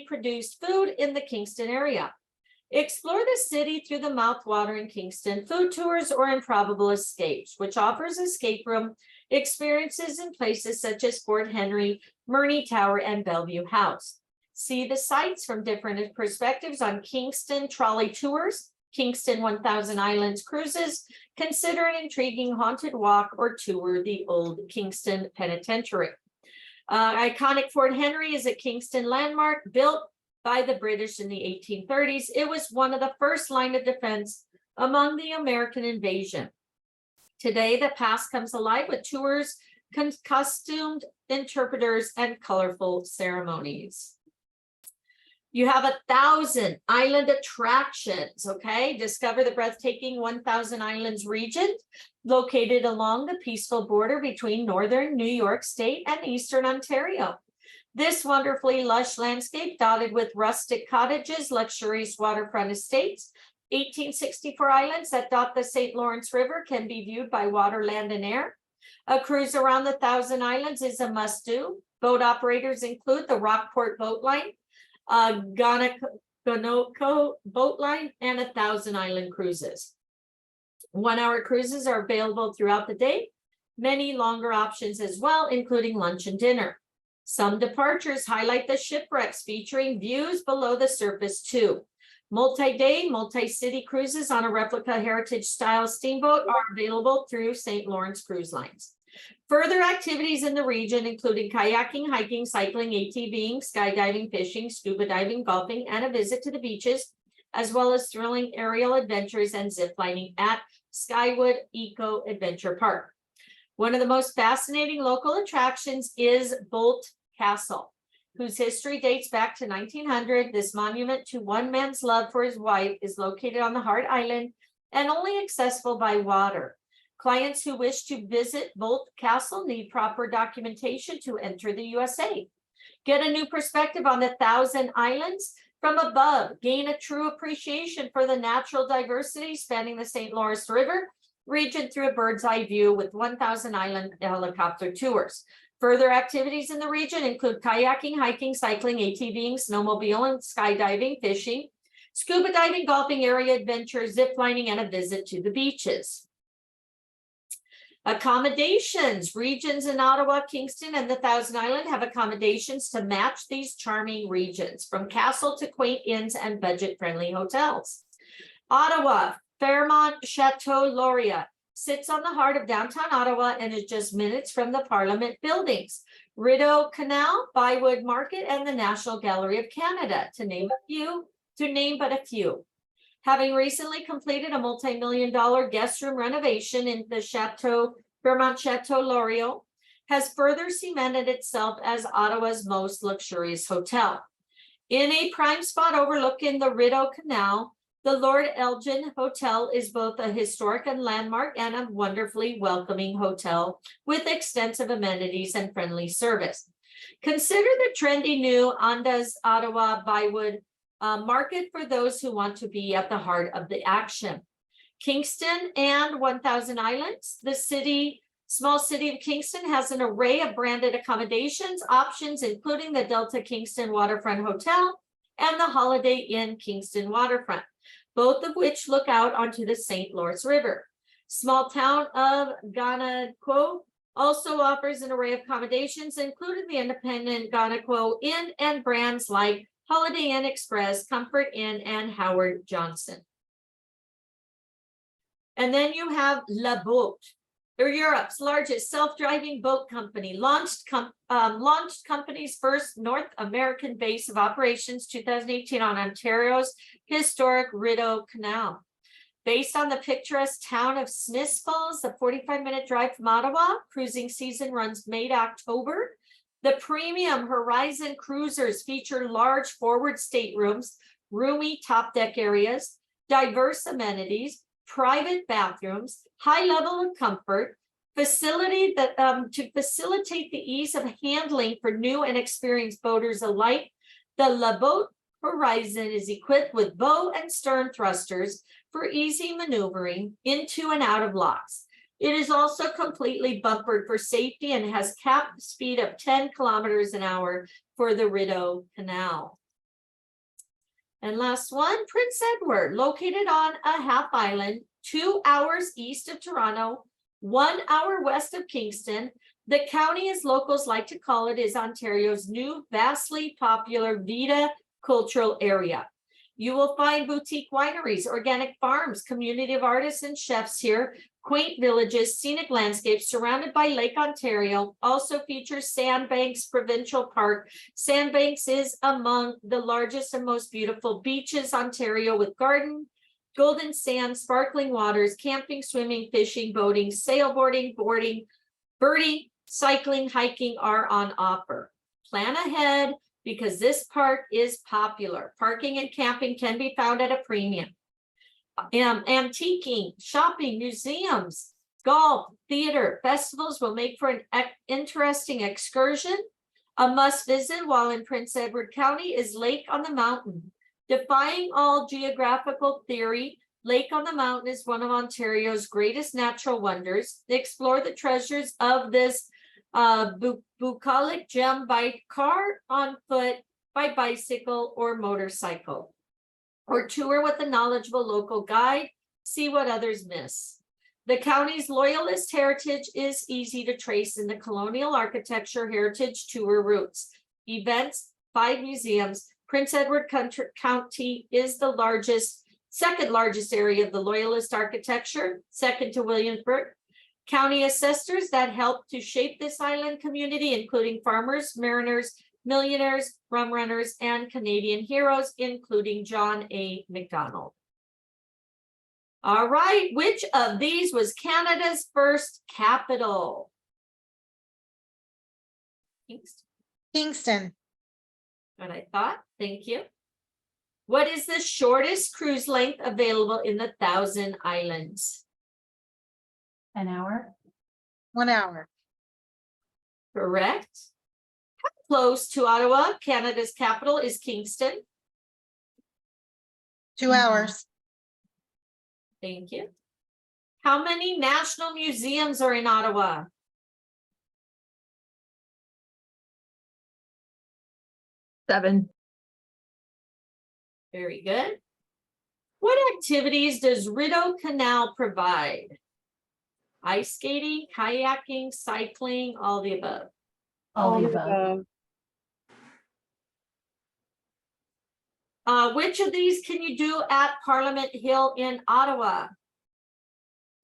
produced food in the Kingston area. Explore the city through the mouth-watering Kingston food tours or Improbable Escapes, which offers escape room experiences in places such as Fort Henry, Murney Tower, and Bellevue House. See the sights from different perspectives on Kingston Trolley Tours, Kingston 1000 Islands Cruises. Consider an intriguing haunted walk or tour the old Kingston Penitentiary. Iconic Fort Henry is a Kingston landmark built by the British in the 1830s. It was one of the first line of defense among the American invasion. Today, the past comes alive with tours, costumed interpreters, and colorful ceremonies. You have 1,000 island attractions, okay? Discover the breathtaking 1000 Islands region located along the peaceful border between northern New York State and eastern Ontario. This wonderfully lush landscape, dotted with rustic cottages, luxurious waterfront estates, 1864 islands that dot the St. Lawrence River, can be viewed by water, land, and air. A cruise around the 1000 Islands is a must-do. Boat operators include the Rockport Boat Line, Gonoko Boat Line, and 1000 Island Cruises. 1-hour cruises are available throughout the day. Many longer options as well, including lunch and dinner. Some departures highlight the shipwrecks, featuring views below the surface too. Multi-day, multi-city cruises on a replica heritage-style steamboat are available through St. Lawrence Cruise Lines. Further activities in the region, including kayaking, hiking, cycling, ATVing, skydiving, fishing, scuba diving, golfing, and a visit to the beaches, as well as thrilling aerial adventures and ziplining at Skywood Eco Adventure Park. One of the most fascinating local attractions is Bolt Castle, whose history dates back to 1900. This monument to one man's love for his wife is located on the Heart Island and only accessible by water. Clients who wish to visit Bolt Castle need proper documentation to enter the USA. Get a new perspective on the 1000 Islands from above. Gain a true appreciation for the natural diversity spanning the St. Lawrence River region through a bird's eye view with 1000 Island helicopter tours. Further activities in the region include kayaking, hiking, cycling, ATVing, snowmobiling, skydiving, fishing, scuba diving, golfing, area adventure, zip lining, and a visit to the beaches. Accommodations. Regions in Ottawa, Kingston, and the 1000 Island have accommodations to match these charming regions, from castle to quaint inns and budget-friendly hotels. Ottawa, Fairmont Chateau Laurier sits on the heart of downtown Ottawa and is just minutes from the Parliament buildings, Rideau Canal, Bywood Market, and the National Gallery of Canada, to name but a few. Having recently completed a multi-million-dollar guest room renovation in the Fairmont Chateau Laurier, has further cemented itself as Ottawa's most luxurious hotel. In a prime spot overlooking the Rideau Canal, the Lord Elgin Hotel is both a historic and landmark and a wonderfully welcoming hotel with extensive amenities and friendly service. Consider the trendy new Andaz Ottawa Bywood Market for those who want to be at the heart of the action. Kingston and 1000 Islands, the small city of Kingston has an array of branded accommodations options, including the Delta Kingston Waterfront Hotel and the Holiday Inn Kingston Waterfront. both of which look out onto the St. Lawrence River. Small town of Ganaquo also offers an array of accommodations, including the independent Ganaquo Inn and brands like Holiday Inn Express, Comfort Inn, and Howard Johnson. And then you have La Boat. They're Europe's largest self-driving boat company, launched company's first North American base of operations 2018 on Ontario's historic Rideau Canal. Based on the picturesque town of Smiths Falls, the 45-minute drive from Ottawa, cruising season runs May to October. The premium Horizon cruisers feature large forward staterooms, roomy top deck areas, diverse amenities, private bathrooms, high level of comfort, facility that to facilitate the ease of handling for new and experienced boaters alike. The La Boat Horizon is equipped with bow and stern thrusters for easy maneuvering into and out of locks. It is also completely bumpered for safety and has capped speed of 10 kilometers an hour for the Rideau Canal. And last one, Prince Edward, located on a half island, 2 hours east of Toronto, 1 hour west of Kingston. The county, as locals like to call it, is Ontario's new vastly popular Vita cultural area. You will find boutique wineries, organic farms, community of artists and chefs here, quaint villages, scenic landscapes surrounded by Lake Ontario, also features Sandbanks Provincial Park. Sandbanks is among the largest and most beautiful beaches Ontario, with golden sand, sparkling waters, camping, swimming, fishing, boating, sailboarding, boarding, birding, cycling, hiking are on offer. Plan ahead because this park is popular. Parking and camping can be found at a premium. Antiquing, shopping, museums, golf, theater, festivals will make for an interesting excursion. A must visit while in Prince Edward County is Lake on the Mountain. Defying all geographical theory, Lake on the Mountain is one of Ontario's greatest natural wonders. Explore the treasures of this bucolic gem by car, on foot, by bicycle, or motorcycle. Or tour with a knowledgeable local guide, see what others miss. The county's loyalist heritage is easy to trace in the colonial architecture heritage tour routes. Events, 5 museums. Prince Edward County is the second largest area of the loyalist architecture, second to Williamsburg. County assessors that help to shape this island community, including farmers, mariners, millionaires, rum runners, and Canadian heroes, including John A. Macdonald. All right, which of these was Canada's first capital? Kingston. What I thought, thank you. What is the shortest cruise length available in the Thousand Islands? An hour. 1 hour. Correct. How close to Ottawa, Canada's capital, is Kingston? 2 hours. Thank you. How many national museums are in Ottawa? Seven. Very good. What activities does Rideau Canal provide? Ice skating, kayaking, cycling, all the above. All the above. Which of these can you do at Parliament Hill in Ottawa?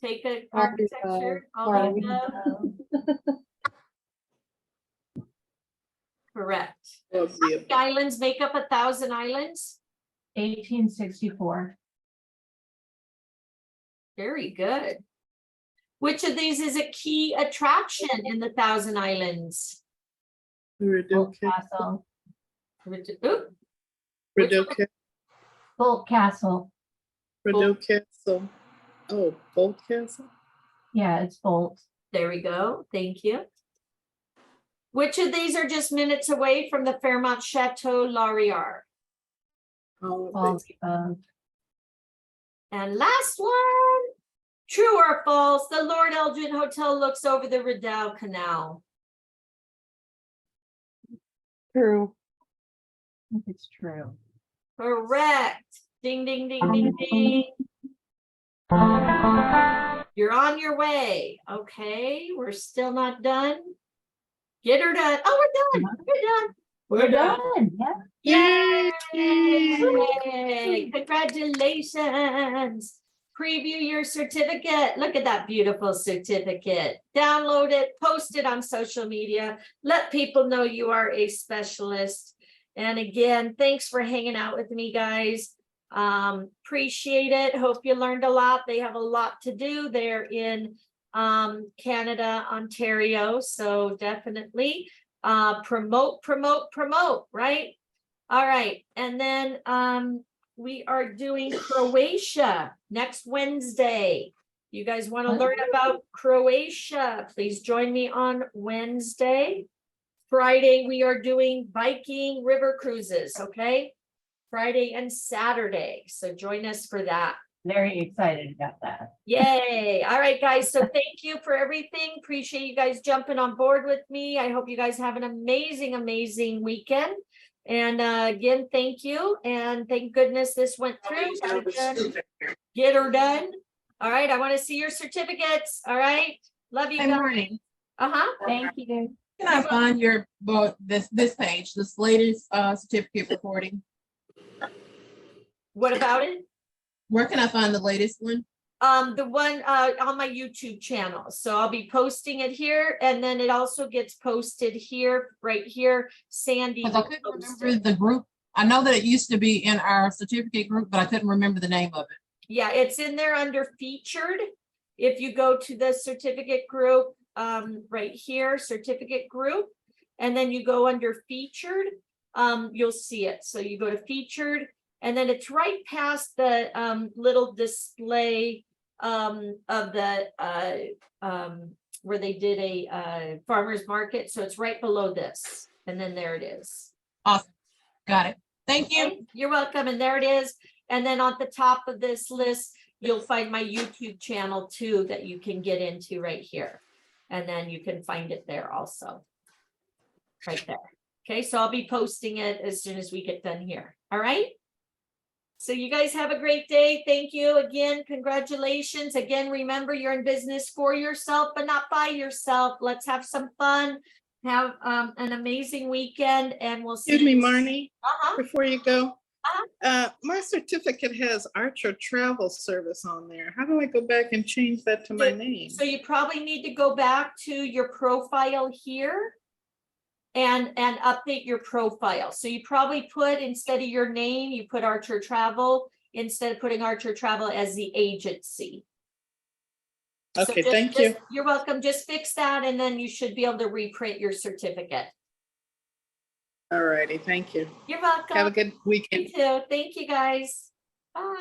Take a architecture, all the above. Correct. Of How the many islands make up 1,000 islands? 1864. Very good. Which of these is a key attraction in the 1,000 Islands? Rideau Castle. Oop, Bolt Castle. Castle. Oh, Bolt Castle? Yeah, it's Bolt. there we go. Thank you. Which of these are just minutes away from the Fairmont Chateau Laurier? All of All these. the above. And last one. True or false? The Lord Elgin Hotel looks over the Rideau Canal. True. I think it's true. Correct. Ding, ding, ding, ding, ding. You're on your way. Okay, we're still not done. Get her done. Oh, we're done. We're done. We're done, yeah. Yay! Congratulations. Preview your certificate. Look at that beautiful certificate. Download it, post it on social media. Let people know you are a specialist. And again, thanks for hanging out with me, guys. Appreciate it. Hope you learned a lot. They have a lot to do. They're in Canada, Ontario. So definitely promote, right? All right. And then we are doing Croatia next Wednesday. You guys want to learn about Croatia? Please join me on Wednesday. Friday, we are doing Viking river cruises, okay? Friday and Saturday. So join us for that. Very excited about that. Yay. All right, guys. So thank you for everything. Appreciate you guys jumping on board with me. I hope you guys have an amazing, amazing weekend. And again, thank you. And thank goodness this went through. Get her done. All right. I want to see your certificates. All right. Love you Good guys. morning. Uh-huh. Thank you. Can I find your, this page, this latest certificate recording? What about it? Where can I find the latest one? The one on my YouTube channel. So I'll be posting it here, and then it also gets posted here, right here. Sandy. Because I will couldn't post remember it. the group. I know that it used to be in our certificate group, but I couldn't remember the name of it. Yeah, it's in there under featured. If you go to the certificate group, right here, certificate group, and then you go under featured, you'll see it. So you go to featured, and then it's right past the little display of the where they did a farmer's market. So it's right below this, and then there it is. Awesome. Got it. Thank you. Okay, you're welcome. And there it is. And then on the top of this list, you'll find my YouTube channel too that you can get into right here. And then you can find it there also. Right there. Okay, so I'll be posting it as soon as we get done here. All right. So you guys have a great day. Thank you again. Congratulations. Again, remember you're in business for yourself, but not by yourself. Let's have some fun. Have an amazing weekend, and we'll see. Excuse me, Marnie, Uh-huh. before you go. My certificate has Archer Travel Service on there. How do I go back and change that to my name? So you probably need to go back to your profile here and update your profile. So you probably put, instead of your name, you put Archer Travel instead of putting Archer Travel as the agency. Okay, thank you. You're welcome. Just fix that, and then you should be able to reprint your certificate. All righty, thank you. You're welcome. Have a good weekend. You too. Thank you, guys. Bye.